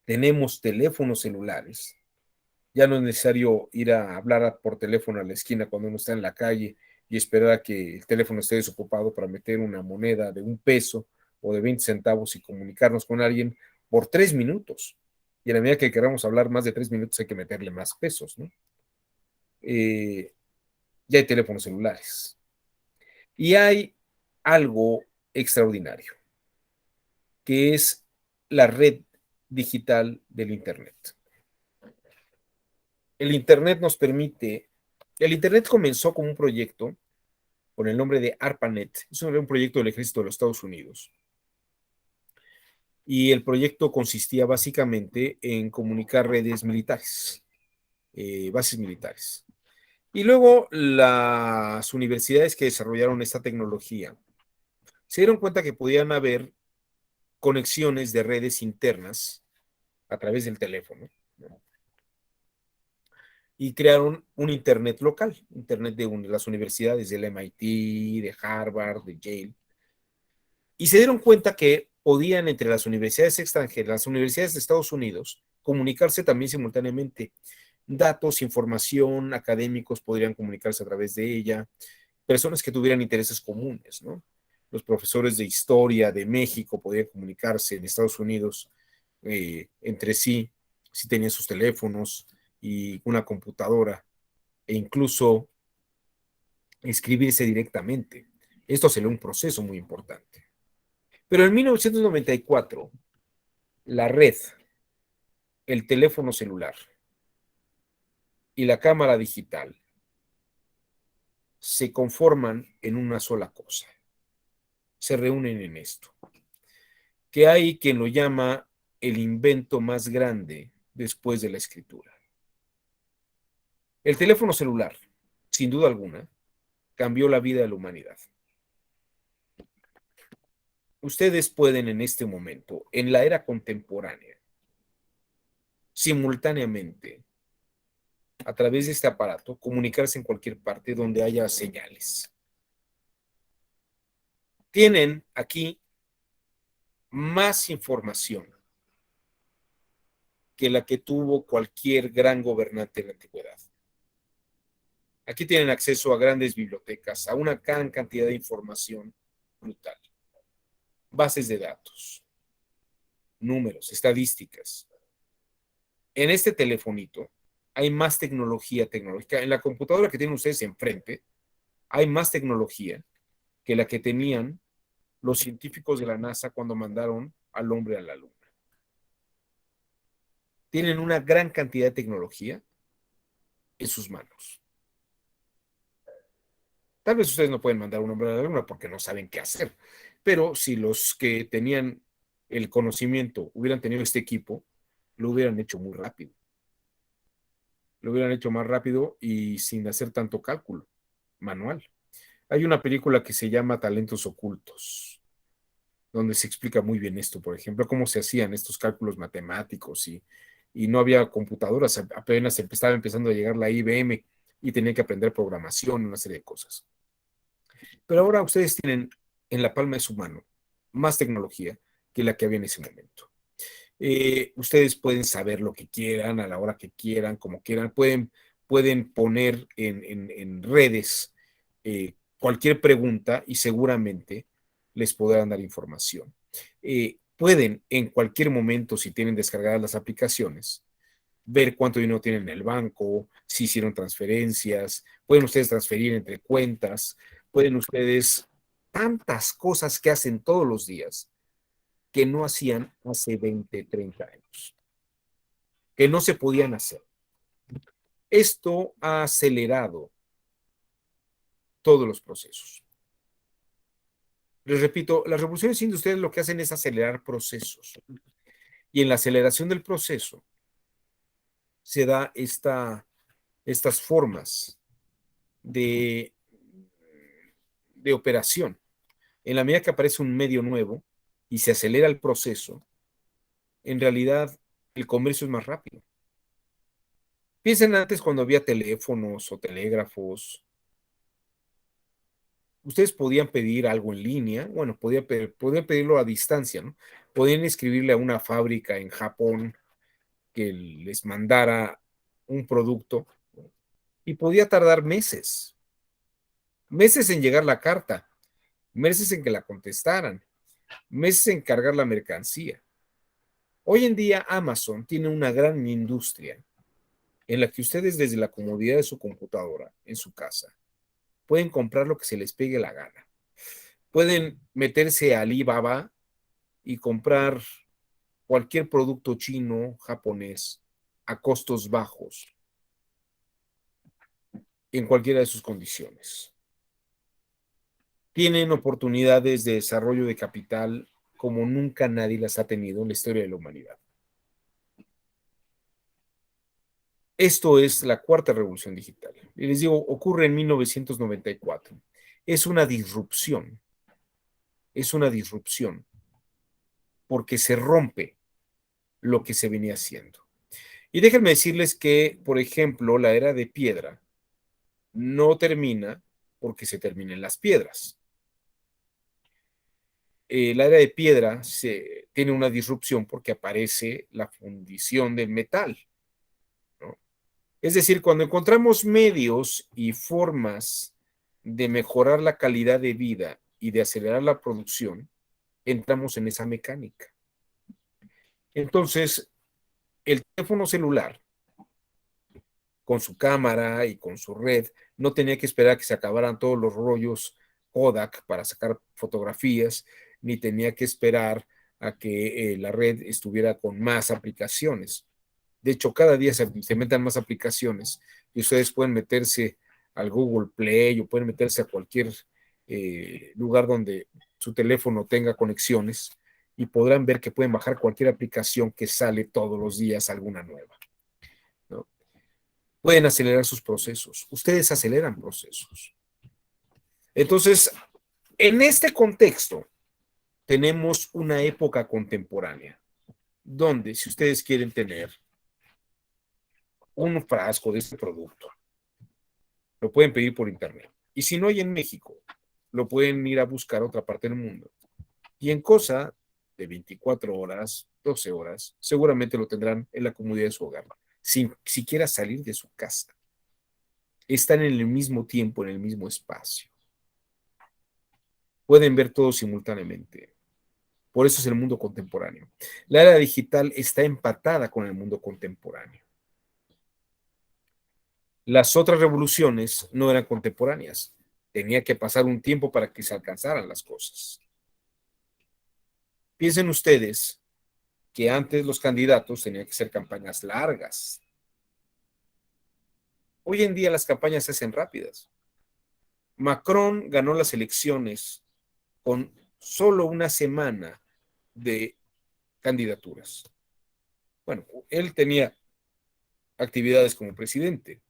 tenemos teléfonos celulares, ya no es necesario ir a hablar por teléfono a la esquina cuando uno está en la calle y esperar a que el teléfono esté desocupado para meter una moneda de 1 peso o de 20 centavos y comunicarnos con alguien por 3 minutos. Y a la medida que queramos hablar más de 3 minutos hay que meterle más pesos, ¿no? Eh, ya hay teléfonos celulares. Y hay algo extraordinario, que es la red digital del Internet. El Internet nos permite, el Internet comenzó como un proyecto con el nombre de ARPANET, es un proyecto del Ejército de los Estados Unidos. Y el proyecto consistía básicamente en comunicar redes militares, bases militares. Y luego las universidades que desarrollaron esta tecnología se dieron cuenta que podían haber conexiones de redes internas a través del teléfono, ¿no? Y crearon un Internet local, Internet de las universidades del MIT, de Harvard, de Yale, y se dieron cuenta que podían entre las universidades extranjeras, las universidades de Estados Unidos, comunicarse también simultáneamente. Datos, información, académicos podrían comunicarse a través de ella, personas que tuvieran intereses comunes, ¿no? Los profesores de historia de México podían comunicarse en Estados Unidos entre sí, si tenían sus teléfonos y una computadora, e incluso escribirse directamente. Esto sería un proceso muy importante. Pero en 1994, la red, el teléfono celular y la cámara digital se conforman en una sola cosa. Se reúnen en esto. Que hay quien lo llama el invento más grande después de la escritura. El teléfono celular, sin duda alguna, cambió la vida de la humanidad. Ustedes pueden en este momento, en la era contemporánea, simultáneamente, a través de este aparato, comunicarse en cualquier parte donde haya señales. Tienen aquí más información que la que tuvo cualquier gran gobernante de la antigüedad. Aquí tienen acceso a grandes bibliotecas, a una gran cantidad de información brutal. Bases de datos, números, estadísticas. En este telefonito hay más tecnología tecnológica. En la computadora que tienen ustedes enfrente, hay más tecnología que la que tenían los científicos de la NASA cuando mandaron al hombre a la Luna. Tienen una gran cantidad de tecnología en sus manos. Tal vez ustedes no pueden mandar un hombre a la Luna porque no saben qué hacer, pero si los que tenían el conocimiento hubieran tenido este equipo, lo hubieran hecho muy rápido. Lo hubieran hecho más rápido y sin hacer tanto cálculo manual. Hay una película que se llama Talentos Ocultos, donde se explica muy bien esto, por ejemplo, cómo se hacían estos cálculos matemáticos y no había computadoras, apenas estaba empezando a llegar la IBM y tenían que aprender programación, una serie de cosas. Pero ahora ustedes tienen en la palma de su mano más tecnología que la que había en ese momento. Ustedes pueden saber lo que quieran, a la hora que quieran, como quieran, pueden poner en redes cualquier pregunta y seguramente les podrán dar información. Pueden en cualquier momento, si tienen descargadas las aplicaciones, ver cuánto dinero tienen en el banco, si hicieron transferencias, pueden ustedes transferir entre cuentas, pueden ustedes tantas cosas que hacen todos los días que no hacían hace 20, 30 años, que no se podían hacer. Esto ha acelerado todos los procesos. Les repito, las revoluciones industriales lo que hacen es acelerar procesos. Y en la aceleración del proceso se da estas formas de, de operación. En la medida que aparece un medio nuevo y se acelera el proceso, en realidad el comercio es más rápido. Piensen antes cuando había teléfonos o telégrafos, Ustedes podían pedir algo en línea, bueno, podían pedirlo a distancia, ¿no? Podían escribirle a una fábrica en Japón que les mandara un producto, ¿no? Y podía tardar meses, meses en llegar la carta, meses en que la contestaran, meses en cargar la mercancía. Hoy en día Amazon tiene una gran industria en la que ustedes desde la comodidad de su computadora, en su casa, pueden comprar lo que se les pegue la gana. Pueden meterse a Alibaba y comprar cualquier producto chino, japonés, a costos bajos, en cualquiera de sus condiciones. Tienen oportunidades de desarrollo de capital como nunca nadie las ha tenido en la historia de la humanidad. Esto es la cuarta revolución digital. Y les digo, ocurre en 1994. Es una disrupción. Es una disrupción porque se rompe lo que se venía haciendo. Y déjenme decirles que, por ejemplo, la era de piedra no termina porque se terminen las piedras. La era de piedra tiene una disrupción porque aparece la fundición del metal, ¿no? Es decir, cuando encontramos medios y formas de mejorar la calidad de vida y de acelerar la producción, entramos en esa mecánica. Entonces, el teléfono celular, con su cámara y con su red, no tenía que esperar a que se acabaran todos los rollos Kodak para sacar fotografías, ni tenía que esperar a que la red estuviera con más aplicaciones. De hecho, cada día se metan más aplicaciones y ustedes pueden meterse al Google Play o pueden meterse a cualquier lugar donde su teléfono tenga conexiones y podrán ver que pueden bajar cualquier aplicación que sale todos los días alguna nueva, ¿no? Pueden acelerar sus procesos. Ustedes aceleran procesos. Entonces, en este contexto, tenemos una época contemporánea, donde si ustedes quieren tener un frasco de este producto, lo pueden pedir por internet. Y si no hay en México, lo pueden ir a buscar a otra parte del mundo. Y en cosa de 24 horas, 12 horas, seguramente lo tendrán en la comodidad de su hogar, sin siquiera salir de su casa. Están en el mismo tiempo, en el mismo espacio. Pueden ver todo simultáneamente. Por eso es el mundo contemporáneo. La era digital está empatada con el mundo contemporáneo. Las otras revoluciones no eran contemporáneas. Tenía que pasar un tiempo para que se alcanzaran las cosas. Piensen ustedes que antes los candidatos tenían que hacer campañas largas. Hoy en día las campañas se hacen rápidas. Macron ganó las elecciones con solo una semana de candidaturas. Bueno, él tenía actividades como presidente,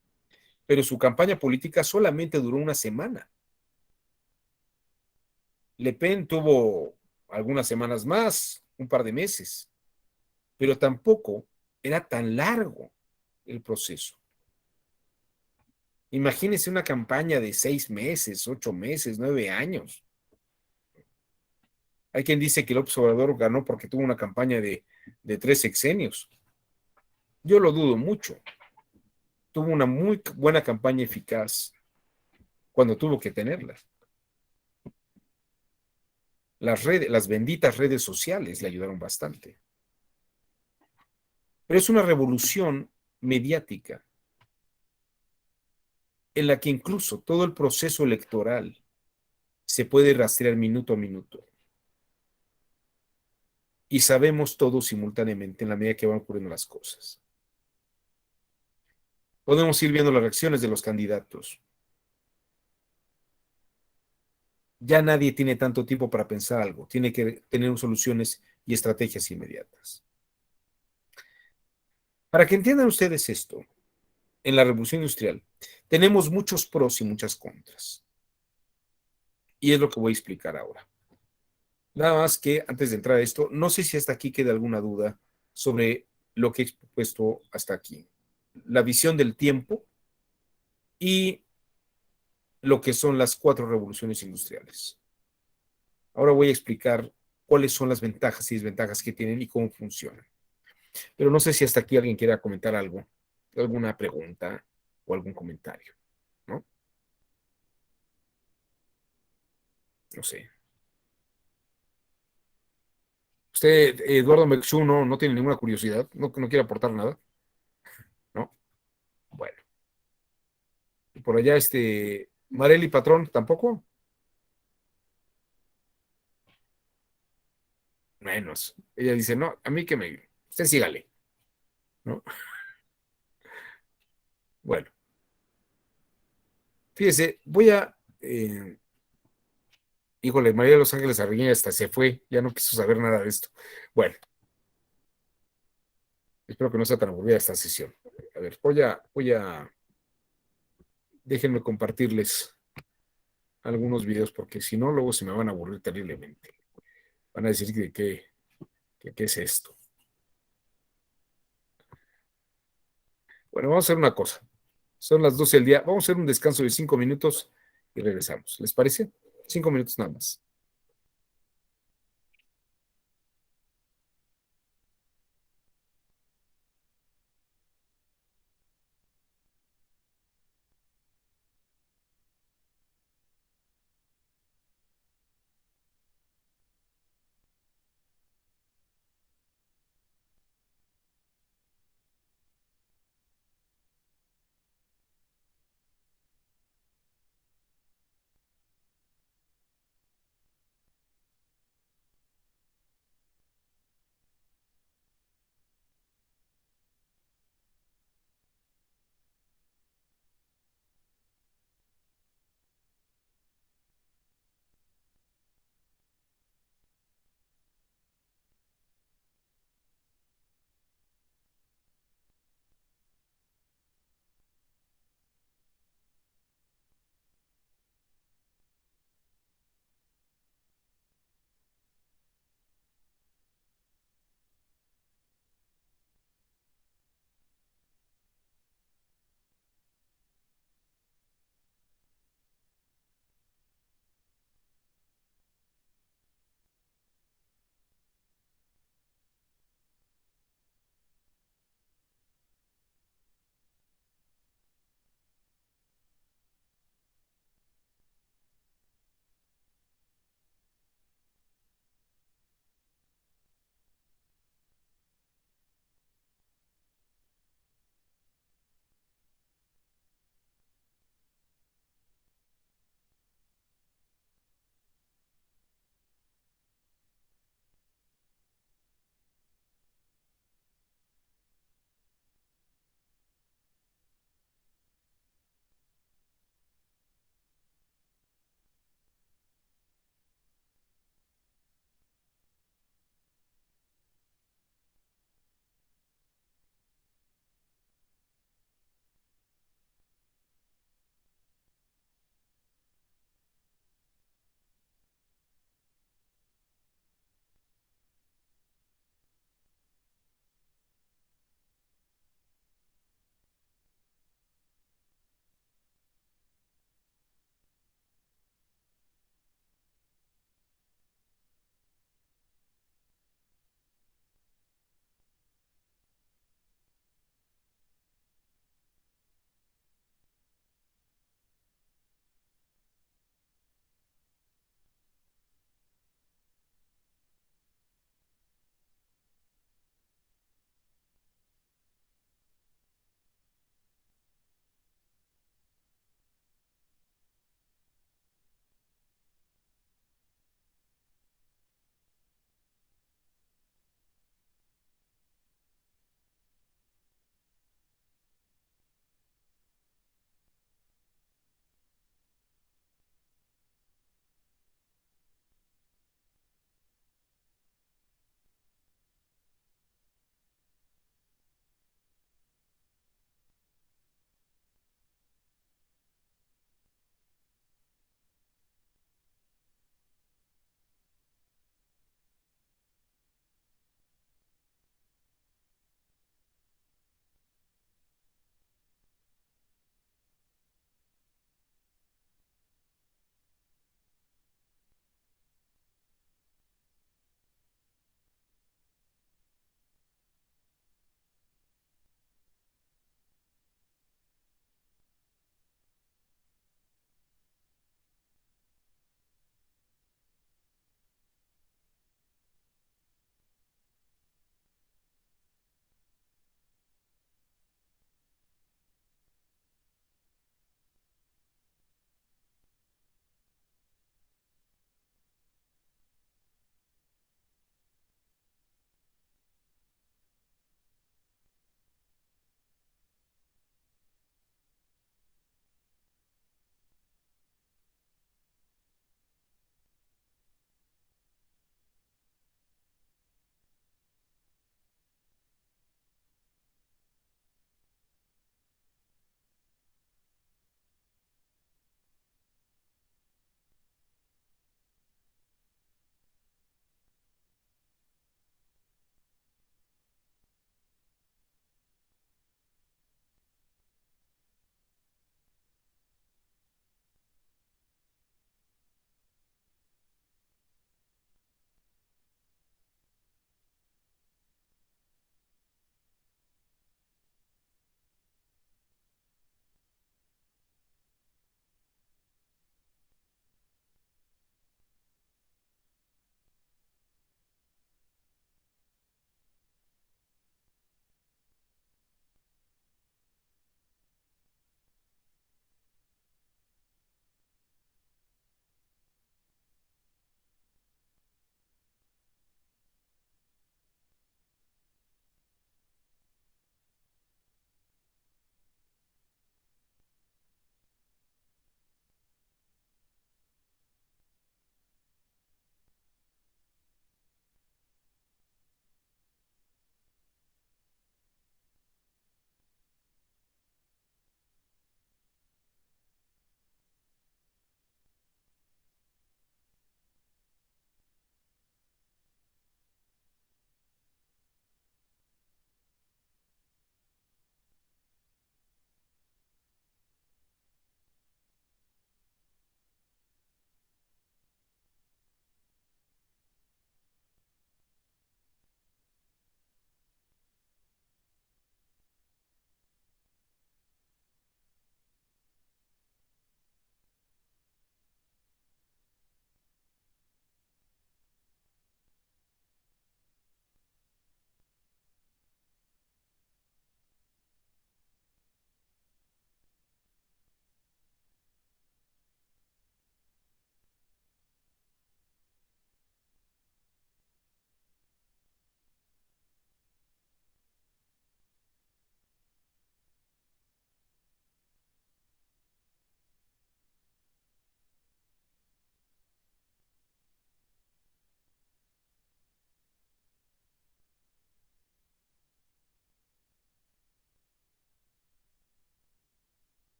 pero su campaña política solamente duró una semana. Le Pen tuvo algunas semanas más, un par de meses, pero tampoco era tan largo el proceso. Imagínense una campaña de 6 meses, 8 meses, 9 años. Hay quien dice que López Obrador ganó porque tuvo una campaña de 3 sexenios. Yo lo dudo mucho. Tuvo una muy buena campaña eficaz cuando tuvo que tenerla. Las benditas redes sociales le ayudaron bastante. Pero es una revolución mediática en la que incluso todo el proceso electoral se puede rastrear minuto a minuto. Y sabemos todo simultáneamente en la medida que van ocurriendo las cosas. Podemos ir viendo las reacciones de los candidatos. Ya nadie tiene tanto tiempo para pensar algo, tiene que tener soluciones y estrategias inmediatas. Para que entiendan ustedes esto, en la revolución industrial tenemos muchos pros y muchas contras. Y es lo que voy a explicar ahora. Nada más que antes de entrar a esto, no sé si hasta aquí queda alguna duda sobre lo que he expuesto hasta aquí. La visión del tiempo y lo que son las cuatro revoluciones industriales. Ahora voy a explicar cuáles son las ventajas y desventajas que tienen y cómo funcionan. Pero no sé si hasta aquí alguien quiera comentar algo, alguna pregunta o algún comentario, ¿no? No sé. Usted, Eduardo Mexú, no tiene ninguna curiosidad, no quiere aportar nada, ¿no? Bueno, y por allá, Marely Patrón, tampoco, menos. Ella dice, no, a mí que usted sígale, ¿no? Bueno, fíjese, híjole, María de los Ángeles Arreguín hasta se fue, ya no quiso saber nada de esto. Bueno, espero que no sea tan aburrida esta sesión. A ver, déjenme compartirles algunos videos porque si no, luego se me van a aburrir terriblemente. Van a decir qué es esto. Bueno, vamos a hacer una cosa. Son las 12 del día. Vamos a hacer un descanso de 5 minutos y regresamos. ¿Les parece? 5 minutos nada más.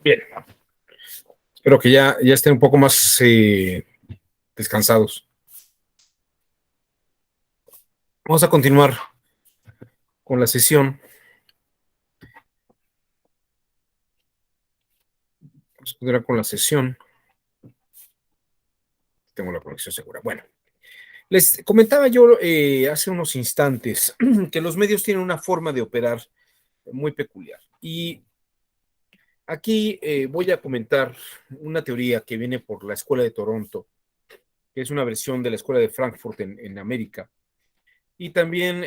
Bien, espero que ya estén un poco más descansados. Vamos a continuar con la sesión. Vamos a continuar con la sesión. Tengo la conexión segura. Bueno, les comentaba yo hace unos instantes que los medios tienen una forma de operar muy peculiar. Y aquí voy a comentar una teoría que viene por la Escuela de Toronto, que es una versión de la Escuela de Frankfurt en América, y también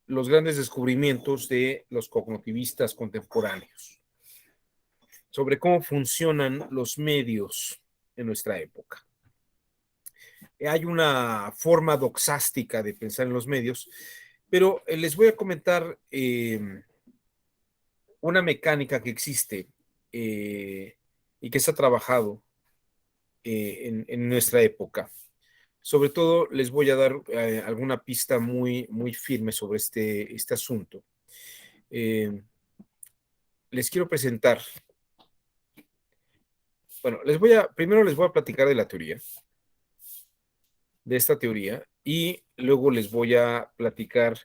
los grandes descubrimientos de los cognitivistas contemporáneos sobre cómo funcionan los medios en nuestra época. Hay una forma doxástica de pensar en los medios, pero les voy a comentar una mecánica que existe y que se ha trabajado en nuestra época. Sobre todo les voy a dar alguna pista muy firme sobre este asunto. Les quiero presentar, bueno, primero les voy a platicar de la teoría, de esta teoría, y luego les voy a platicar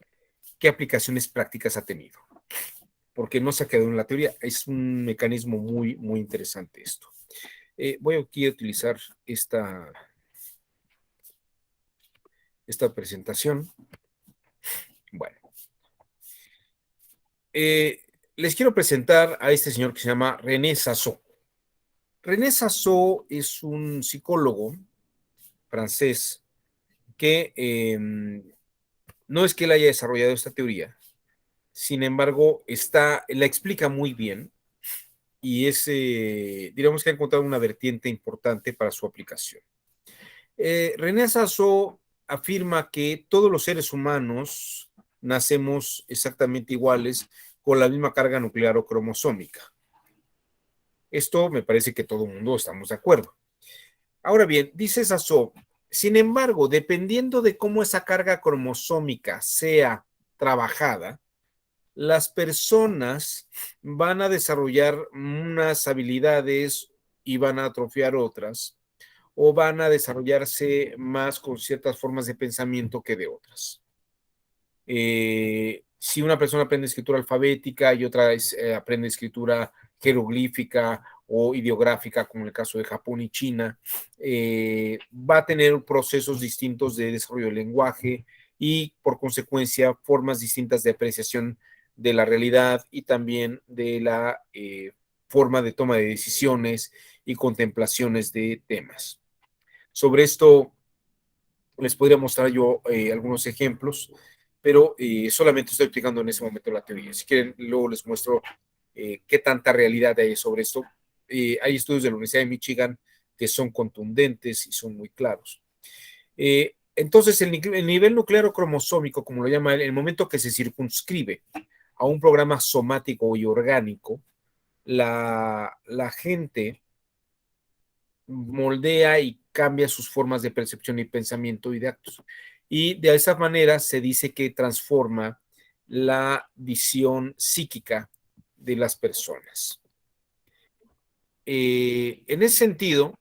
qué aplicaciones prácticas ha tenido, porque no se ha quedado en la teoría, es un mecanismo muy interesante esto. Voy aquí a utilizar esta presentación. Bueno, les quiero presentar a este señor que se llama René Sassou. René Sassou es un psicólogo francés que no es que él haya desarrollado esta teoría, sin embargo, la explica muy bien y digamos que ha encontrado una vertiente importante para su aplicación. René Sassou afirma que todos los seres humanos nacemos exactamente iguales con la misma carga nuclear o cromosómica. Esto me parece que todo el mundo estamos de acuerdo. Ahora bien, dice Sassou, sin embargo, dependiendo de cómo esa carga cromosómica sea trabajada, las personas van a desarrollar unas habilidades y van a atrofiar otras, o van a desarrollarse más con ciertas formas de pensamiento que de otras. Si una persona aprende escritura alfabética y otra aprende escritura jeroglífica o ideográfica, como en el caso de Japón y China, va a tener procesos distintos de desarrollo del lenguaje y, por consecuencia, formas distintas de apreciación de la realidad y también de la forma de toma de decisiones y contemplaciones de temas. Sobre esto les podría mostrar yo algunos ejemplos, pero solamente estoy explicando en ese momento la teoría. Si quieren, luego les muestro qué tanta realidad hay sobre esto. Hay estudios de la Universidad de Michigan que son contundentes y son muy claros. Entonces, el nivel nuclear cromosómico, como lo llama él, el momento que se circunscribe a un programa somático y orgánico, la gente moldea y cambia sus formas de percepción y pensamiento y de actos. Y de esa manera se dice que transforma la visión psíquica de las personas. En ese sentido,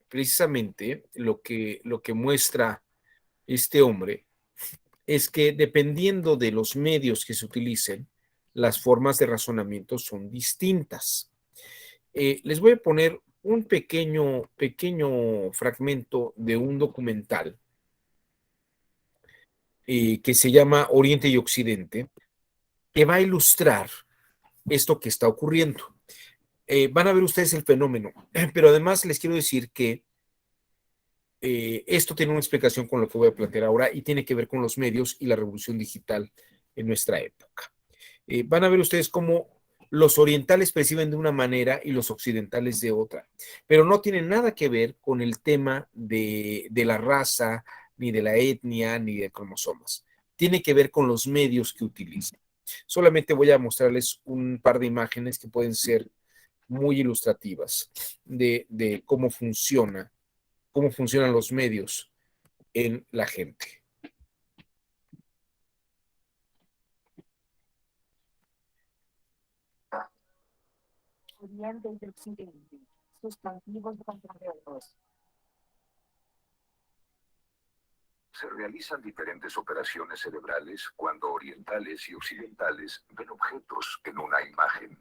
precisamente lo que muestra este hombre es que dependiendo de los medios que se utilicen, las formas de razonamiento son distintas. Les voy a poner un pequeño fragmento de un documental que se llama Oriente y Occidente, que va a ilustrar esto que está ocurriendo. Van a ver ustedes el fenómeno, pero además les quiero decir que esto tiene una explicación con lo que voy a plantear ahora y tiene que ver con los medios y la revolución digital en nuestra época. Van a ver ustedes cómo los orientales perciben de una manera y los occidentales de otra, pero no tiene nada que ver con el tema de la raza, ni de la etnia, ni de cromosomas. Tiene que ver con los medios que utilizan. Solamente voy a mostrarles un par de imágenes que pueden ser muy ilustrativas de cómo funcionan los medios en la gente. Oriente y Occidente. Sustantivos contrarios. Se realizan diferentes operaciones cerebrales cuando orientales y occidentales ven objetos en una imagen.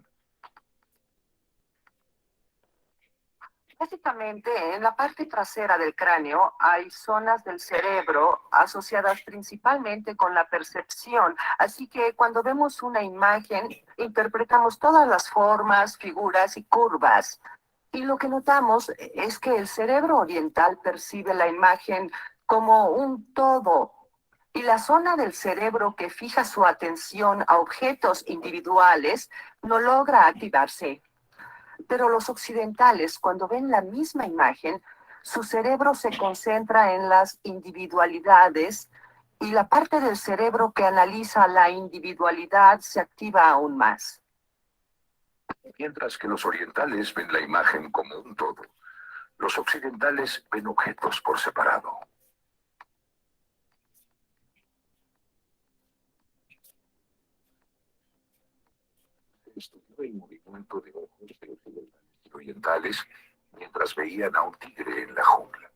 Básicamente, en la parte trasera del cráneo hay zonas del cerebro asociadas principalmente con la percepción. Así que cuando vemos una imagen, interpretamos todas las formas, figuras y curvas. Y lo que notamos es que el cerebro oriental percibe la imagen como un todo. Y la zona del cerebro que fija su atención a objetos individuales no logra activarse. Pero los occidentales, cuando ven la misma imagen, su cerebro se concentra en las individualidades y la parte del cerebro que analiza la individualidad se activa aún más. Mientras que los orientales ven la imagen como un todo, los occidentales ven objetos por separado. Estudió el movimiento de ojos de occidentales y orientales mientras veían a un tigre en la jungla.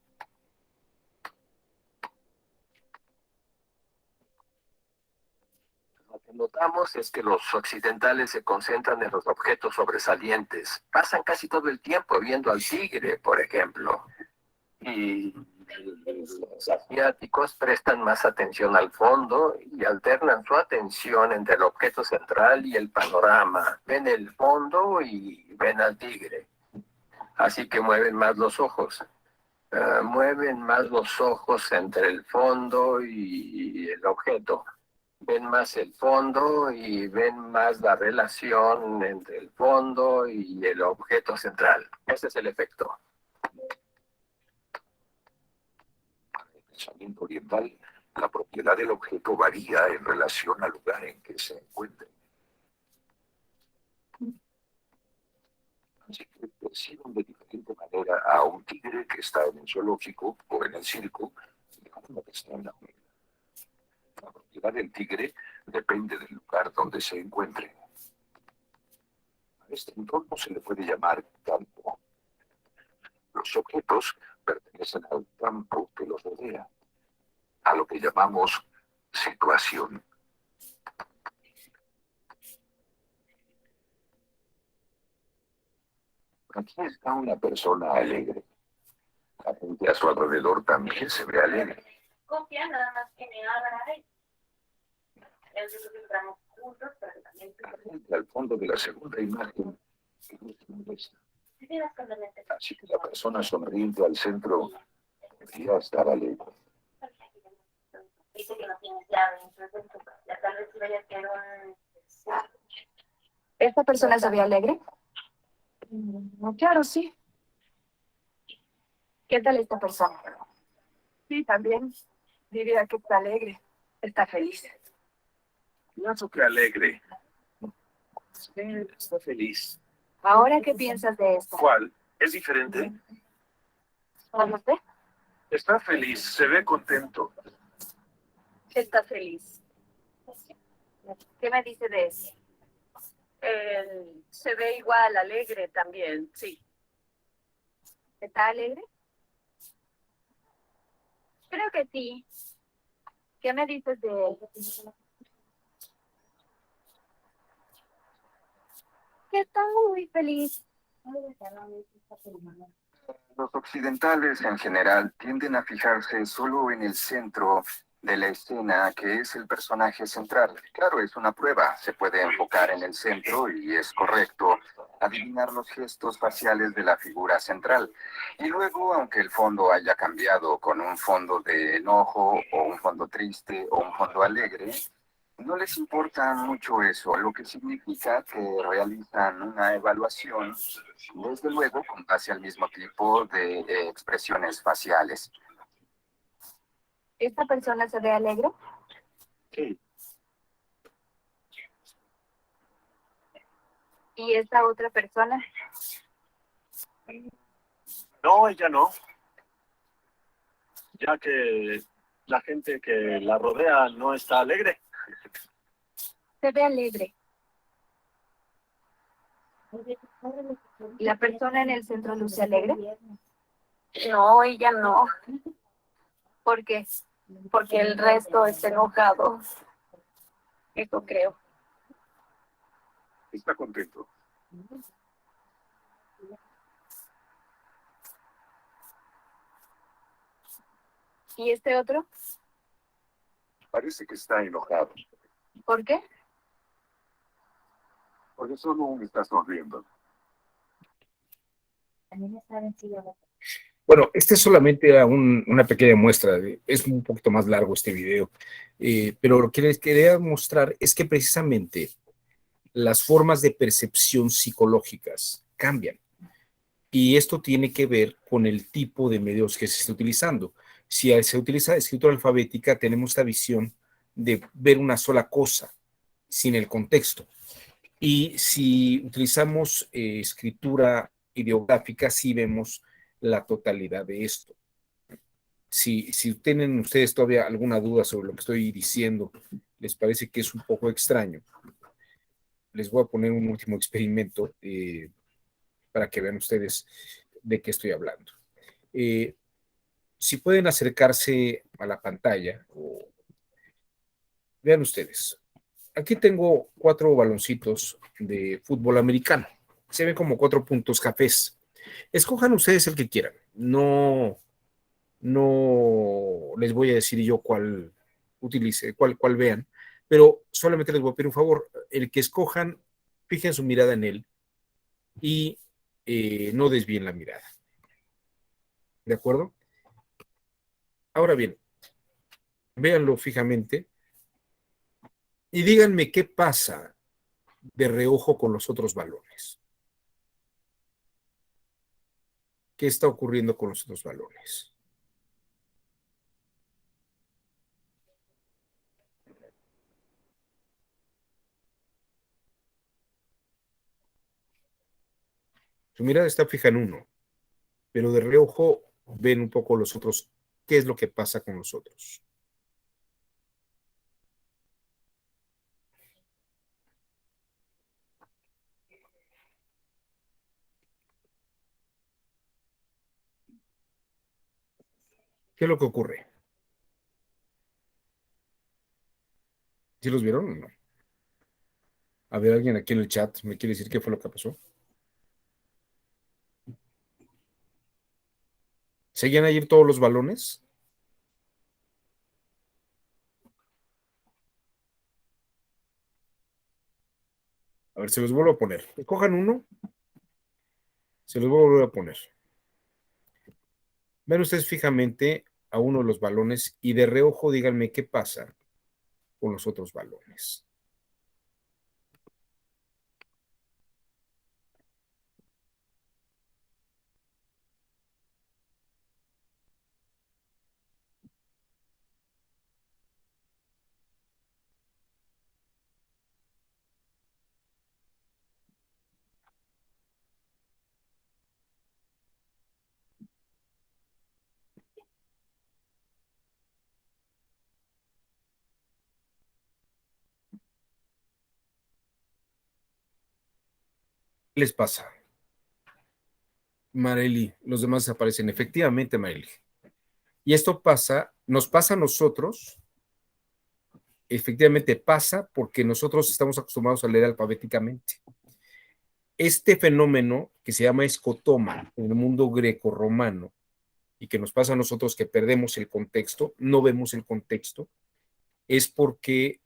Lo que notamos es que los occidentales se concentran en los objetos sobresalientes. Pasan casi todo el tiempo viendo al tigre, por ejemplo. Y los asiáticos prestan más atención al fondo y alternan su atención entre el objeto central y el panorama. Ven el fondo y ven al tigre. Así que mueven más los ojos. Mueven más los ojos entre el fondo y el objeto. Ven más el fondo y ven más la relación entre el fondo y el objeto central. Ese es el efecto. Para el pensamiento oriental, la propiedad del objeto varía en relación al lugar en que se encuentre. Así que perciben de diferente manera a un tigre que está en el zoológico o en el circo y a uno que está en la jungla. La propiedad del tigre depende del lugar donde se encuentre. A este entorno se le puede llamar campo. Los objetos pertenecen al campo que los rodea, a lo que llamamos situación. Aquí está una persona alegre. La gente a su alrededor también se ve alegre. Copia, nada más que me haga y entonces entramos juntos, pero también La gente al fondo de la segunda imagen no se molesta. si tienes con la mente. Así que la persona sonriente al centro debería estar alegre. Dice que no tienes llave, entonces ya tal vez vaya a quedar un... ¿Esta persona se ve alegre? Claro, sí. ¿Qué tal esta persona? Sí, también. Diría que está alegre. Está feliz. Pienso que alegre. Sí, está feliz. ¿Ahora qué piensas de esto? ¿Cuál? ¿Es diferente? ¿Cómo usted? Está feliz, se ve contento. Está feliz. ¿Qué me dice de eso? Se ve igual, alegre también, sí. ¿Está alegre? Creo que sí. ¿Qué me dices de él? Que está muy feliz. Los occidentales en general tienden a fijarse solo en el centro de la escena, que es el personaje central. Claro, es una prueba, se puede enfocar en el centro y es correcto adivinar los gestos faciales de la figura central. Y luego, aunque el fondo haya cambiado con un fondo de enojo o un fondo triste o un fondo alegre, no les importa mucho eso, lo que significa que realizan una evaluación, desde luego, con base al mismo tipo de expresiones faciales. ¿Esta persona se ve alegre? Sí. ¿Y esta otra persona? No, ella no, ya que la gente que la rodea no está alegre. Se ve alegre. ¿La persona en el centro luce alegre? No, ella no, ¿Por qué? porque el resto está enojado. Eso creo. Está contento. ¿Y este otro? Parece que está enojado. ¿Por qué? Porque solo está sonriendo. Bueno, este solamente era una pequeña muestra. Es un poquito más largo este video, pero lo que les quería mostrar es que precisamente las formas de percepción psicológicas cambian. Y esto tiene que ver con el tipo de medios que se está utilizando. Si se utiliza escritura alfabética, tenemos esta visión de ver una sola cosa, sin el contexto. Y si utilizamos escritura ideográfica, sí vemos la totalidad de esto. Si tienen ustedes todavía alguna duda sobre lo que estoy diciendo, les parece que es un poco extraño, les voy a poner un último experimento para que vean ustedes de qué estoy hablando. Si pueden acercarse a la pantalla, vean ustedes. Aquí tengo 4 baloncitos de fútbol americano. Se ven como 4 puntos cafés. Escojan ustedes el que quieran. No les voy a decir yo cuál utilice, cuál vean, pero solamente les voy a pedir un favor. El que escojan, fijen su mirada en él y no desvíen la mirada. ¿De acuerdo? Ahora bien, véanlo fijamente y díganme qué pasa de reojo con los otros balones. ¿Qué está ocurriendo con los otros balones? Su mirada está fija en uno, pero de reojo ven un poco los otros. ¿Qué es lo que pasa con los otros? ¿Qué es lo que ocurre? ¿Sí los vieron o no? A ver, alguien aquí en el chat me quiere decir qué fue lo que pasó. ¿Seguían ahí todos los balones? A ver, se los vuelvo a poner. Cojan uno, se los vuelvo a volver a poner. Ven ustedes fijamente a uno de los balones y de reojo díganme qué pasa con los otros balones. ¿Qué les pasa? Marely, los demás desaparecen. Efectivamente, Marely. Y esto nos pasa a nosotros, efectivamente pasa porque nosotros estamos acostumbrados a leer alfabéticamente. Este fenómeno que se llama escotoma en el mundo greco-romano y que nos pasa a nosotros que perdemos el contexto, no vemos el contexto, es porque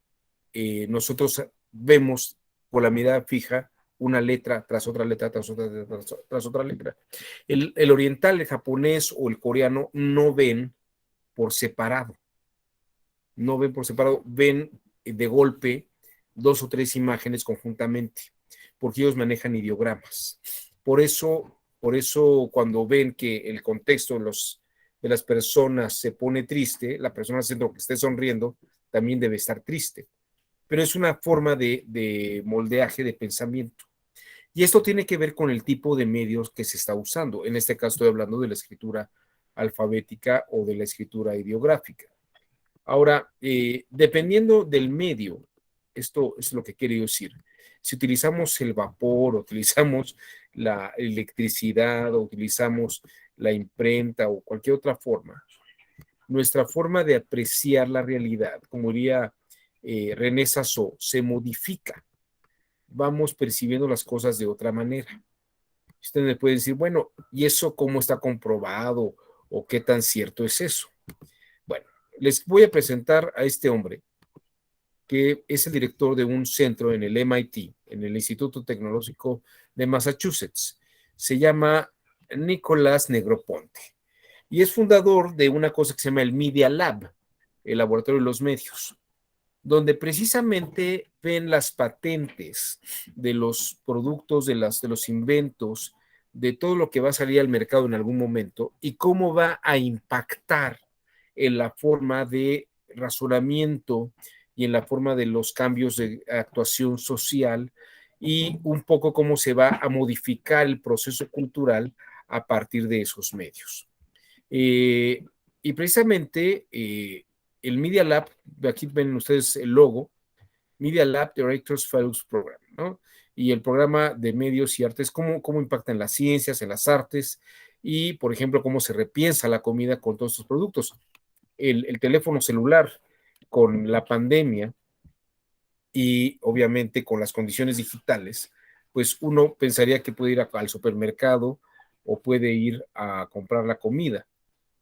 nosotros vemos con la mirada fija una letra tras otra letra, tras otra letra, tras otra letra. El oriental, el japonés o el coreano no ven por separado, ven de golpe 2 o 3 imágenes conjuntamente, porque ellos manejan ideogramas. Por eso cuando ven que el contexto de las personas se pone triste, la persona al centro que esté sonriendo también debe estar triste. Pero es una forma de moldeaje de pensamiento. Y esto tiene que ver con el tipo de medios que se está usando. En este caso estoy hablando de la escritura alfabética o de la escritura ideográfica. Ahora, dependiendo del medio, esto es lo que quiero decir. Si utilizamos el vapor, utilizamos la electricidad o utilizamos la imprenta o cualquier otra forma, nuestra forma de apreciar la realidad, como diría René Sassou, se modifica. Vamos percibiendo las cosas de otra manera. Usted me puede decir, bueno, ¿y eso cómo está comprobado o qué tan cierto es eso? Bueno, les voy a presentar a este hombre que es el director de un centro en el MIT, en el Instituto Tecnológico de Massachusetts. Se llama Nicolás Negroponte y es fundador de una cosa que se llama el Media Lab, el laboratorio de los medios, donde precisamente ven las patentes de los productos, de los inventos, de todo lo que va a salir al mercado en algún momento y cómo va a impactar en la forma de razonamiento y en la forma de los cambios de actuación social y un poco cómo se va a modificar el proceso cultural a partir de esos medios. Eh, y precisamente el Media Lab, aquí ven ustedes el logo, Media Lab Directors Fellows Program, ¿no? Y el programa de medios y artes, cómo impactan las ciencias, en las artes y, por ejemplo, cómo se repiensa la comida con todos estos productos. El teléfono celular con la pandemia y obviamente con las condiciones digitales, pues uno pensaría que puede ir al supermercado o puede ir a comprar la comida.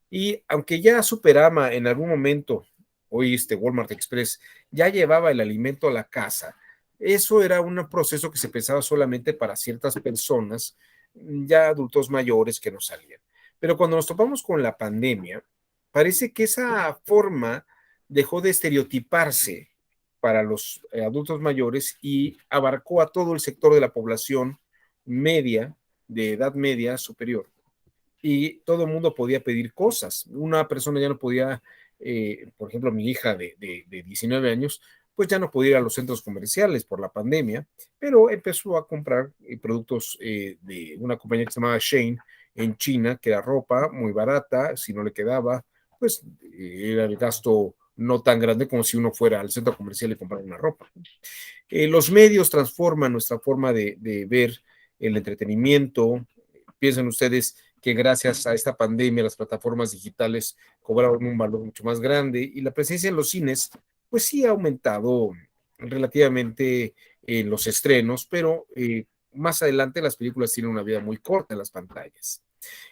Y aunque ya Superama en algún momento, hoy Walmart Express, ya llevaba el alimento a la casa, eso era un proceso que se pensaba solamente para ciertas personas, ya adultos mayores que no salían. Pero cuando nos topamos con la pandemia, parece que esa forma dejó de estereotiparse para los adultos mayores y abarcó a todo el sector de la población media, de edad media superior y todo el mundo podía pedir cosas. Una persona ya no podía, por ejemplo, mi hija de 19 años, pues ya no podía ir a los centros comerciales por la pandemia, pero empezó a comprar productos de una compañía que se llamaba Shein en China, que era ropa muy barata, si no le quedaba, pues era el gasto no tan grande como si uno fuera al centro comercial y comprara una ropa. Los medios transforman nuestra forma de ver el entretenimiento. Piensen ustedes que gracias a esta pandemia las plataformas digitales cobraron un valor mucho más grande y la presencia en los cines, pues sí ha aumentado relativamente en los estrenos, pero más adelante las películas tienen una vida muy corta en las pantallas.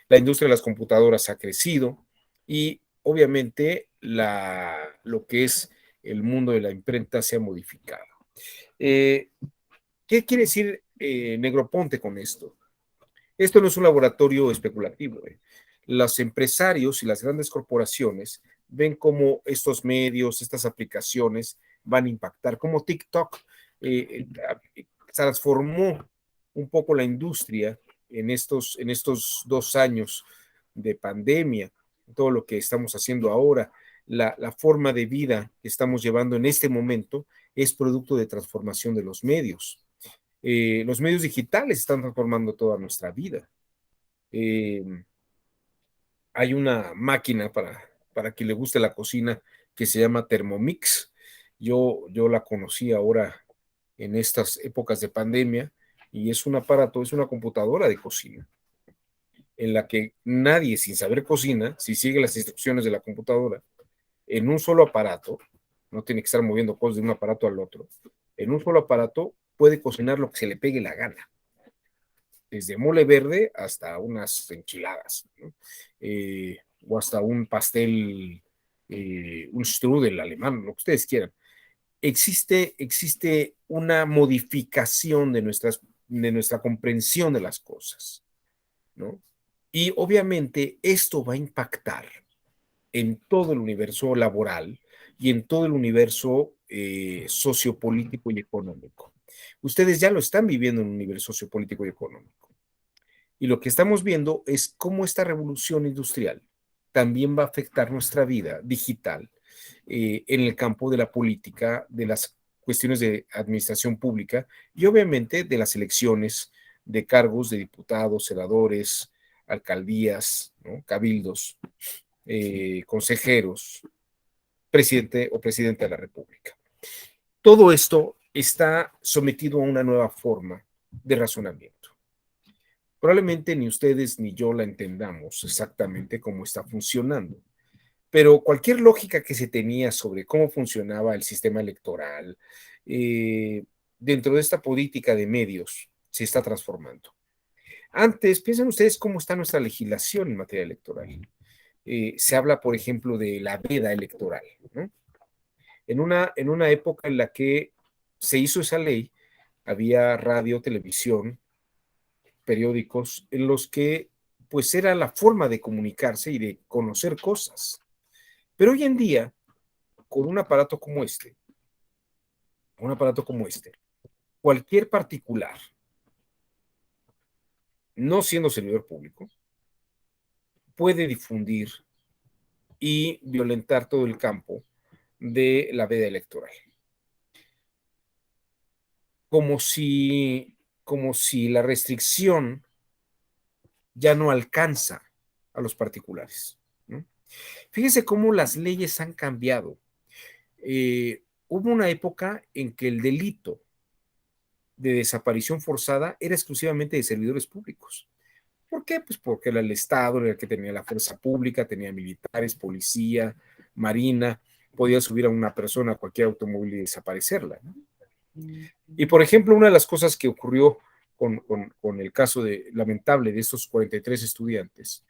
La industria de las computadoras ha crecido y obviamente lo que es el mundo de la imprenta se ha modificado. ¿Qué quiere decir Negroponte con esto? Esto no es un laboratorio especulativo. Los empresarios y las grandes corporaciones ven cómo estos medios, estas aplicaciones van a impactar, como TikTok transformó un poco la industria en estos 2 años de pandemia, todo lo que estamos haciendo ahora, la forma de vida que estamos llevando en este momento es producto de transformación de los medios. Los medios digitales están transformando toda nuestra vida. Eh, Hay una máquina para quien le guste la cocina que se llama Thermomix. Yo la conocí ahora en estas épocas de pandemia y es un aparato, es una computadora de cocina en la que nadie sin saber cocina, si sigue las instrucciones de la computadora, en un solo aparato, no tiene que estar moviendo cosas de un aparato al otro, en un solo aparato puede cocinar lo que se le pegue la gana, desde mole verde hasta unas enchiladas, ¿no? O hasta un pastel, un strudel alemán, lo que ustedes quieran. Existe una modificación de nuestra comprensión de las cosas, ¿no? Y obviamente esto va a impactar en todo el universo laboral y en todo el universo sociopolítico y económico. Ustedes ya lo están viviendo en un nivel sociopolítico y económico. Y lo que estamos viendo es cómo esta revolución industrial también va a afectar nuestra vida digital en el campo de la política, de las cuestiones de administración pública y obviamente de las elecciones de cargos de diputados, senadores, alcaldías, ¿no? Cabildos, consejeros, presidente o presidenta de la República. Todo esto está sometido a una nueva forma de razonamiento. Probablemente ni ustedes ni yo la entendamos exactamente cómo está funcionando, pero cualquier lógica que se tenía sobre cómo funcionaba el sistema electoral dentro de esta política de medios se está transformando. Antes, piensen ustedes cómo está nuestra legislación en materia electoral. Se habla, por ejemplo, de la veda electoral, ¿no? En una época en la que se hizo esa ley, había radio, televisión, periódicos, en los que pues era la forma de comunicarse y de conocer cosas. Pero hoy en día, con un aparato como este, cualquier particular, no siendo servidor público, puede difundir y violentar todo el campo de la veda electoral. Como si, como si la restricción ya no alcanza a los particulares, ¿no? Fíjense cómo las leyes han cambiado. Hubo una época en que el delito de desaparición forzada era exclusivamente de servidores públicos. ¿Por qué? Pues porque era el Estado, era el que tenía la fuerza pública, tenía militares, policía, marina, podía subir a una persona a cualquier automóvil y desaparecerla, ¿no? Y por ejemplo, una de las cosas que ocurrió con el caso lamentable de estos 43 estudiantes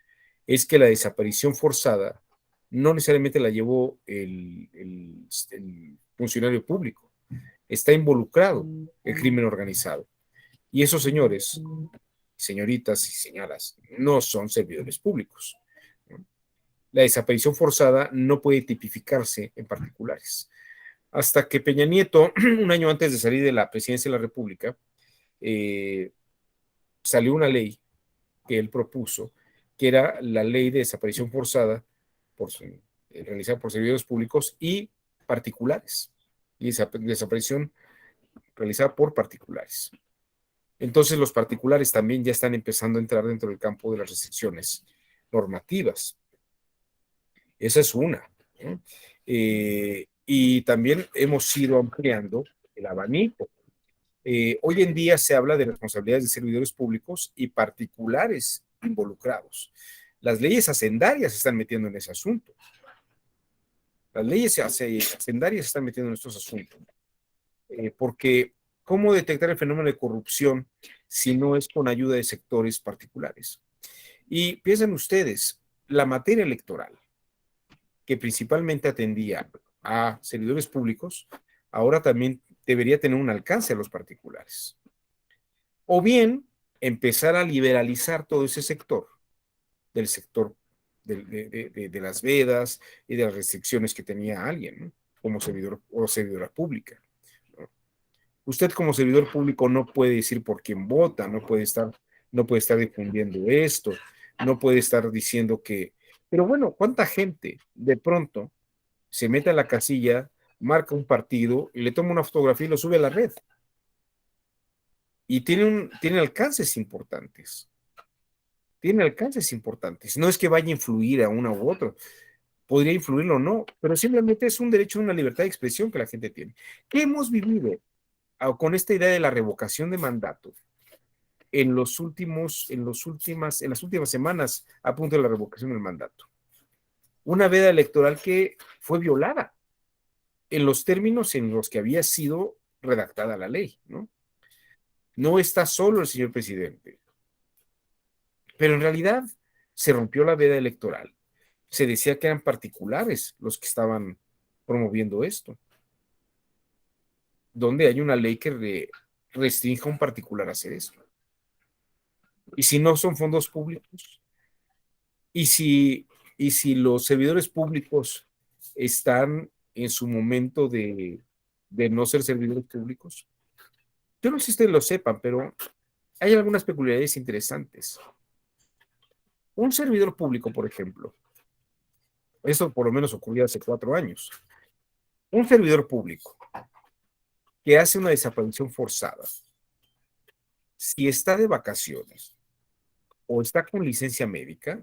es que la desaparición forzada no necesariamente la llevó el funcionario público, está involucrado el crimen organizado. Y esos señores, señoritas y señoras, no son servidores públicos, ¿no? La desaparición forzada no puede tipificarse en particulares. Hasta que Peña Nieto, un año antes de salir de la presidencia de la República, salió una ley que él propuso, que era la ley de desaparición forzada realizada por servidores públicos y particulares, y desaparición realizada por particulares. Entonces los particulares también ya están empezando a entrar dentro del campo de las restricciones normativas. Esa es una, ¿no? Y también hemos ido ampliando el abanico. Hoy en día se habla de responsabilidades de servidores públicos y particulares involucrados. Las leyes hacendarias se están metiendo en ese asunto. Las leyes hacendarias se están metiendo en estos asuntos. Porque ¿cómo detectar el fenómeno de corrupción si no es con ayuda de sectores particulares? Y piensen ustedes, la materia electoral, que principalmente atendía a servidores públicos, ahora también debería tener un alcance a los particulares. O bien empezar a liberalizar todo ese sector, del sector de las vedas y de las restricciones que tenía alguien, ¿no? Como servidor o servidora pública, ¿no? Usted como servidor público no puede decir por quién vota, no puede estar difundiendo esto, no puede estar diciendo que... Pero bueno, ¿cuánta gente de pronto se mete a la casilla, marca un partido y le toma una fotografía y lo sube a la red? Y tiene alcances importantes. Tiene alcances importantes. No es que vaya a influir a uno u otro. Podría influirlo o no, pero simplemente es un derecho a una libertad de expresión que la gente tiene. ¿Qué hemos vivido con esta idea de la revocación de mandato en las últimas semanas a punto de la revocación del mandato? Una veda electoral que fue violada en los términos en los que había sido redactada la ley, ¿no? No está solo el señor presidente, pero en realidad se rompió la veda electoral. Se decía que eran particulares los que estaban promoviendo esto, donde hay una ley que restringe a un particular a hacer eso. Y si no son fondos públicos, y si los servidores públicos están en su momento de no ser servidores públicos, yo no sé si ustedes lo sepan, pero hay algunas peculiaridades interesantes. Un servidor público, por ejemplo, esto por lo menos ocurrió hace 4 años, un servidor público que hace una desaparición forzada, si está de vacaciones o está con licencia médica,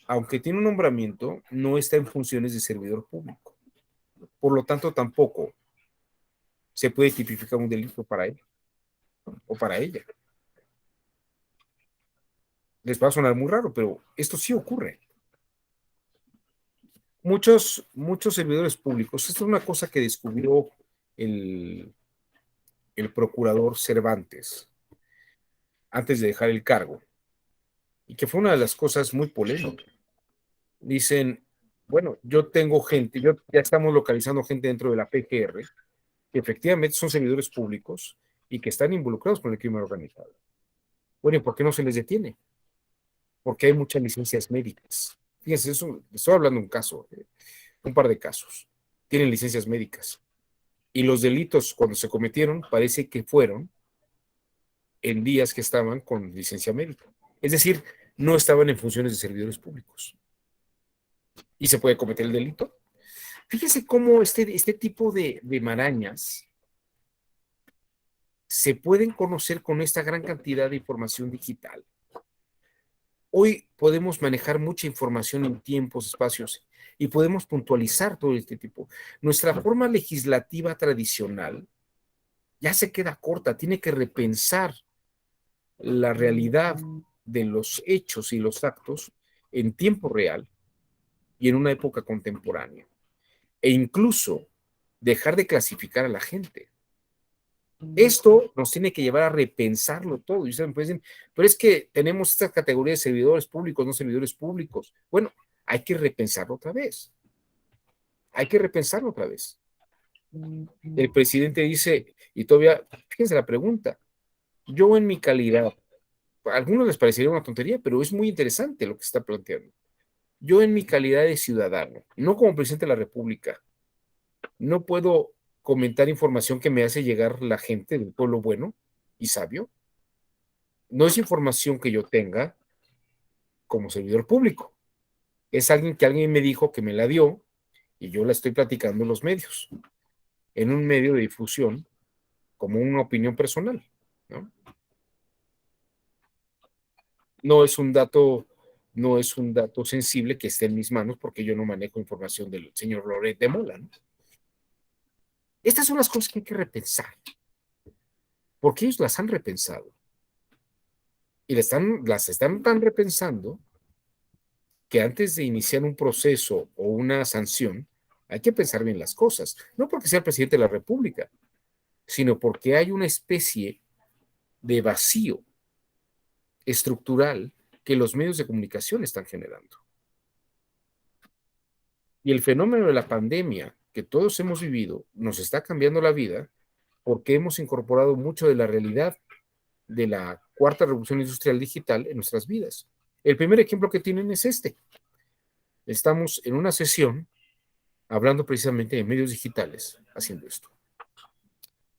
aunque tiene un nombramiento, no está en funciones de servidor público. Por lo tanto, tampoco se puede tipificar un delito para él o para ella. Les va a sonar muy raro, pero esto sí ocurre. Muchos servidores públicos, esto es una cosa que descubrió el, el procurador Cervantes antes de dejar el cargo, y que fue una de las cosas muy polémicas. Dicen, bueno, yo tengo gente, ya estamos localizando gente dentro de la PGR, que efectivamente son servidores públicos y que están involucrados con el crimen organizado. Bueno, ¿y por qué no se les detiene? Porque hay muchas licencias médicas. Fíjense, eso, estoy hablando de un caso, un par de casos. Tienen licencias médicas. Y los delitos, cuando se cometieron, parece que fueron en días que estaban con licencia médica. Es decir, no estaban en funciones de servidores públicos. ¿Y se puede cometer el delito? Fíjese cómo este tipo de marañas se pueden conocer con esta gran cantidad de información digital. Hoy podemos manejar mucha información en tiempos, espacios, y podemos puntualizar todo este tipo. Nuestra forma legislativa tradicional ya se queda corta, tiene que repensar la realidad de los hechos y los actos en tiempo real y en una época contemporánea. E incluso dejar de clasificar a la gente. Esto nos tiene que llevar a repensarlo todo. Y ustedes me pueden decir, pero es que tenemos esta categoría de servidores públicos, no servidores públicos. Bueno, hay que repensarlo otra vez. Hay que repensarlo otra vez. El presidente dice, y todavía, fíjense la pregunta, yo en mi calidad, a algunos les parecería una tontería, pero es muy interesante lo que está planteando. Yo en mi calidad de ciudadano, no como presidente de la República, no puedo comentar información que me hace llegar la gente del pueblo bueno y sabio. No es información que yo tenga como servidor público. Es alguien que alguien me dijo que me la dio y yo la estoy platicando en los medios, en un medio de difusión, como una opinión personal, ¿no? No es un dato, no es un dato sensible que esté en mis manos porque yo no manejo información del señor Loret de Mola, ¿no? Estas son las cosas que hay que repensar, porque ellos las han repensado y las están tan repensando que antes de iniciar un proceso o una sanción, hay que pensar bien las cosas, no porque sea el presidente de la República, sino porque hay una especie de vacío estructural que los medios de comunicación están generando. Y el fenómeno de la pandemia que todos hemos vivido nos está cambiando la vida porque hemos incorporado mucho de la realidad de la cuarta revolución industrial digital en nuestras vidas. El primer ejemplo que tienen es este. Estamos en una sesión hablando precisamente de medios digitales haciendo esto.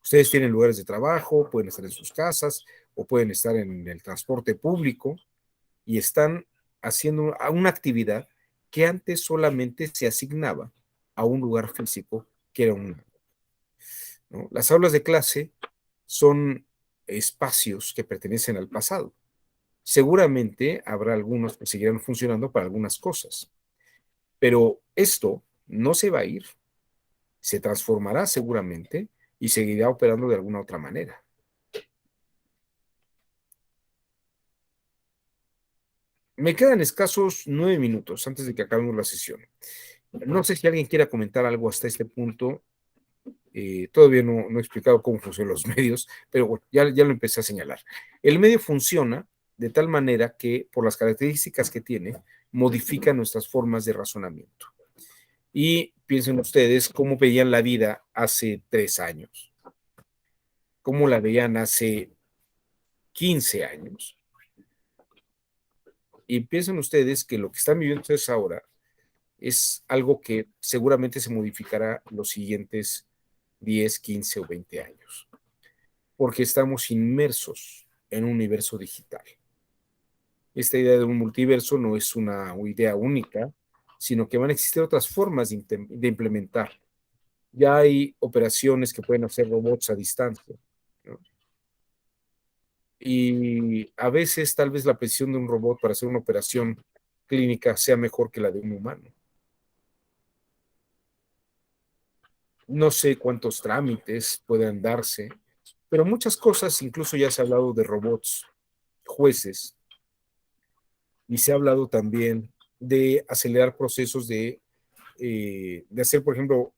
Ustedes tienen lugares de trabajo, pueden estar en sus casas o pueden estar en el transporte público y están haciendo una actividad que antes solamente se asignaba a un lugar físico que era un, ¿no? Las aulas de clase son espacios que pertenecen al pasado. Seguramente habrá algunos que seguirán funcionando para algunas cosas, pero esto no se va a ir, se transformará seguramente y seguirá operando de alguna otra manera. Me quedan escasos 9 minutos antes de que acabemos la sesión. No sé si alguien quiera comentar algo hasta este punto. Todavía no he explicado cómo funcionan los medios, pero bueno, ya lo empecé a señalar. El medio funciona de tal manera que, por las características que tiene, modifica nuestras formas de razonamiento. Y piensen ustedes cómo veían la vida hace 3 años, cómo la veían hace 15 años. Y piensen ustedes que lo que están viviendo ustedes ahora es algo que seguramente se modificará los siguientes 10, 15 o 20 años, porque estamos inmersos en un universo digital. Esta idea de un multiverso no es una idea única, sino que van a existir otras formas de implementar. Ya hay operaciones que pueden hacer robots a distancia, ¿no? Y a veces tal vez la precisión de un robot para hacer una operación clínica sea mejor que la de un humano. No sé cuántos trámites puedan darse, pero muchas cosas, incluso ya se ha hablado de robots, jueces, y se ha hablado también de acelerar procesos de hacer, por ejemplo,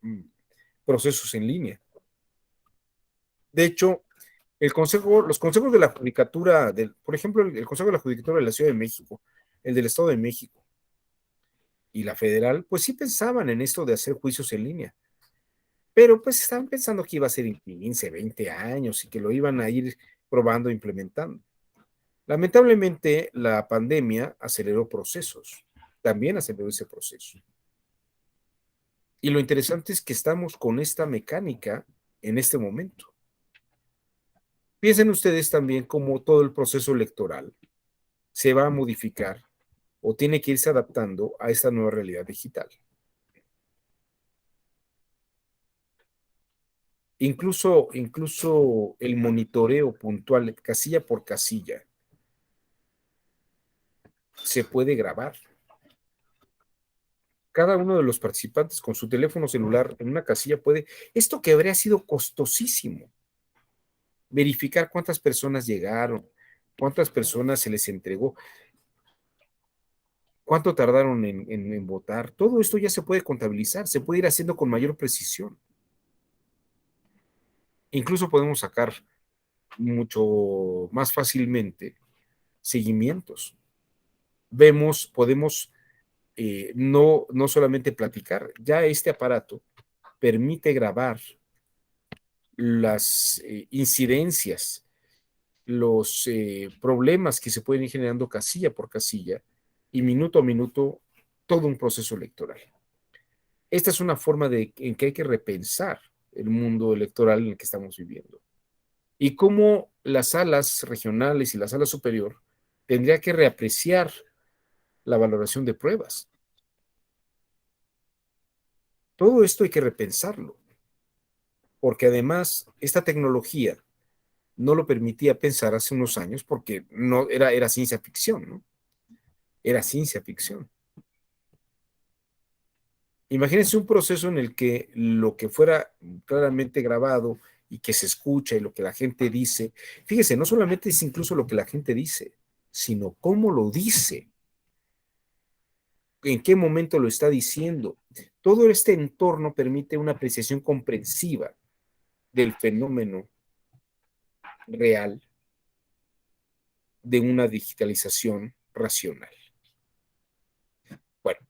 procesos en línea. De hecho, los consejos de la judicatura, por ejemplo, el Consejo de la Judicatura de la Ciudad de México, el del Estado de México y la federal, pues sí pensaban en esto de hacer juicios en línea, pero pues estaban pensando que iba a ser en 15, 20 años y que lo iban a ir probando, implementando. Lamentablemente, la pandemia aceleró procesos, también aceleró ese proceso. Y lo interesante es que estamos con esta mecánica en este momento. Piensen ustedes también cómo todo el proceso electoral se va a modificar o tiene que irse adaptando a esta nueva realidad digital. Incluso el monitoreo puntual, casilla por casilla, se puede grabar. Cada uno de los participantes con su teléfono celular en una casilla puede, esto que habría sido costosísimo, verificar cuántas personas llegaron, cuántas personas se les entregó, cuánto tardaron en votar. Todo esto ya se puede contabilizar, se puede ir haciendo con mayor precisión. Incluso podemos sacar mucho más fácilmente seguimientos. Podemos no solamente platicar, ya este aparato permite grabar las incidencias, los problemas que se pueden ir generando casilla por casilla y minuto a minuto todo un proceso electoral. Esta es una forma en que hay que repensar el mundo electoral en el que estamos viviendo. Y cómo las salas regionales y la sala superior tendría que reapreciar la valoración de pruebas. Todo esto hay que repensarlo, porque además esta tecnología no lo permitía pensar hace unos años porque no era ciencia ficción, ¿no? Era ciencia ficción. Imagínense un proceso en el que lo que fuera claramente grabado y que se escucha y lo que la gente dice, fíjese, no solamente es incluso lo que la gente dice, sino cómo lo dice, en qué momento lo está diciendo. Todo este entorno permite una apreciación comprensiva del fenómeno real de una digitalización racional. Bueno,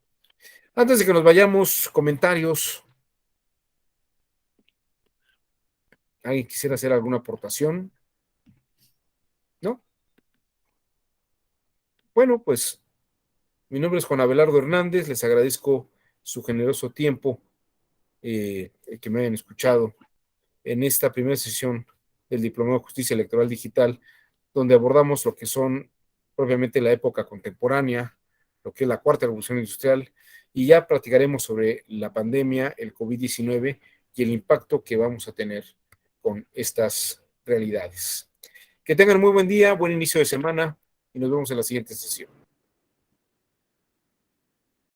antes de que nos vayamos, comentarios. ¿Alguien quisiera hacer alguna aportación? ¿No? Bueno, pues mi nombre es Juan Abelardo Hernández, les agradezco su generoso tiempo, que me hayan escuchado en esta primera sesión del Diplomado de Justicia Electoral Digital, donde abordamos lo que son propiamente la época contemporánea, lo que es la cuarta revolución industrial, y ya platicaremos sobre la pandemia, el COVID-19 y el impacto que vamos a tener con estas realidades. Que tengan muy buen día, buen inicio de semana y nos vemos en la siguiente sesión.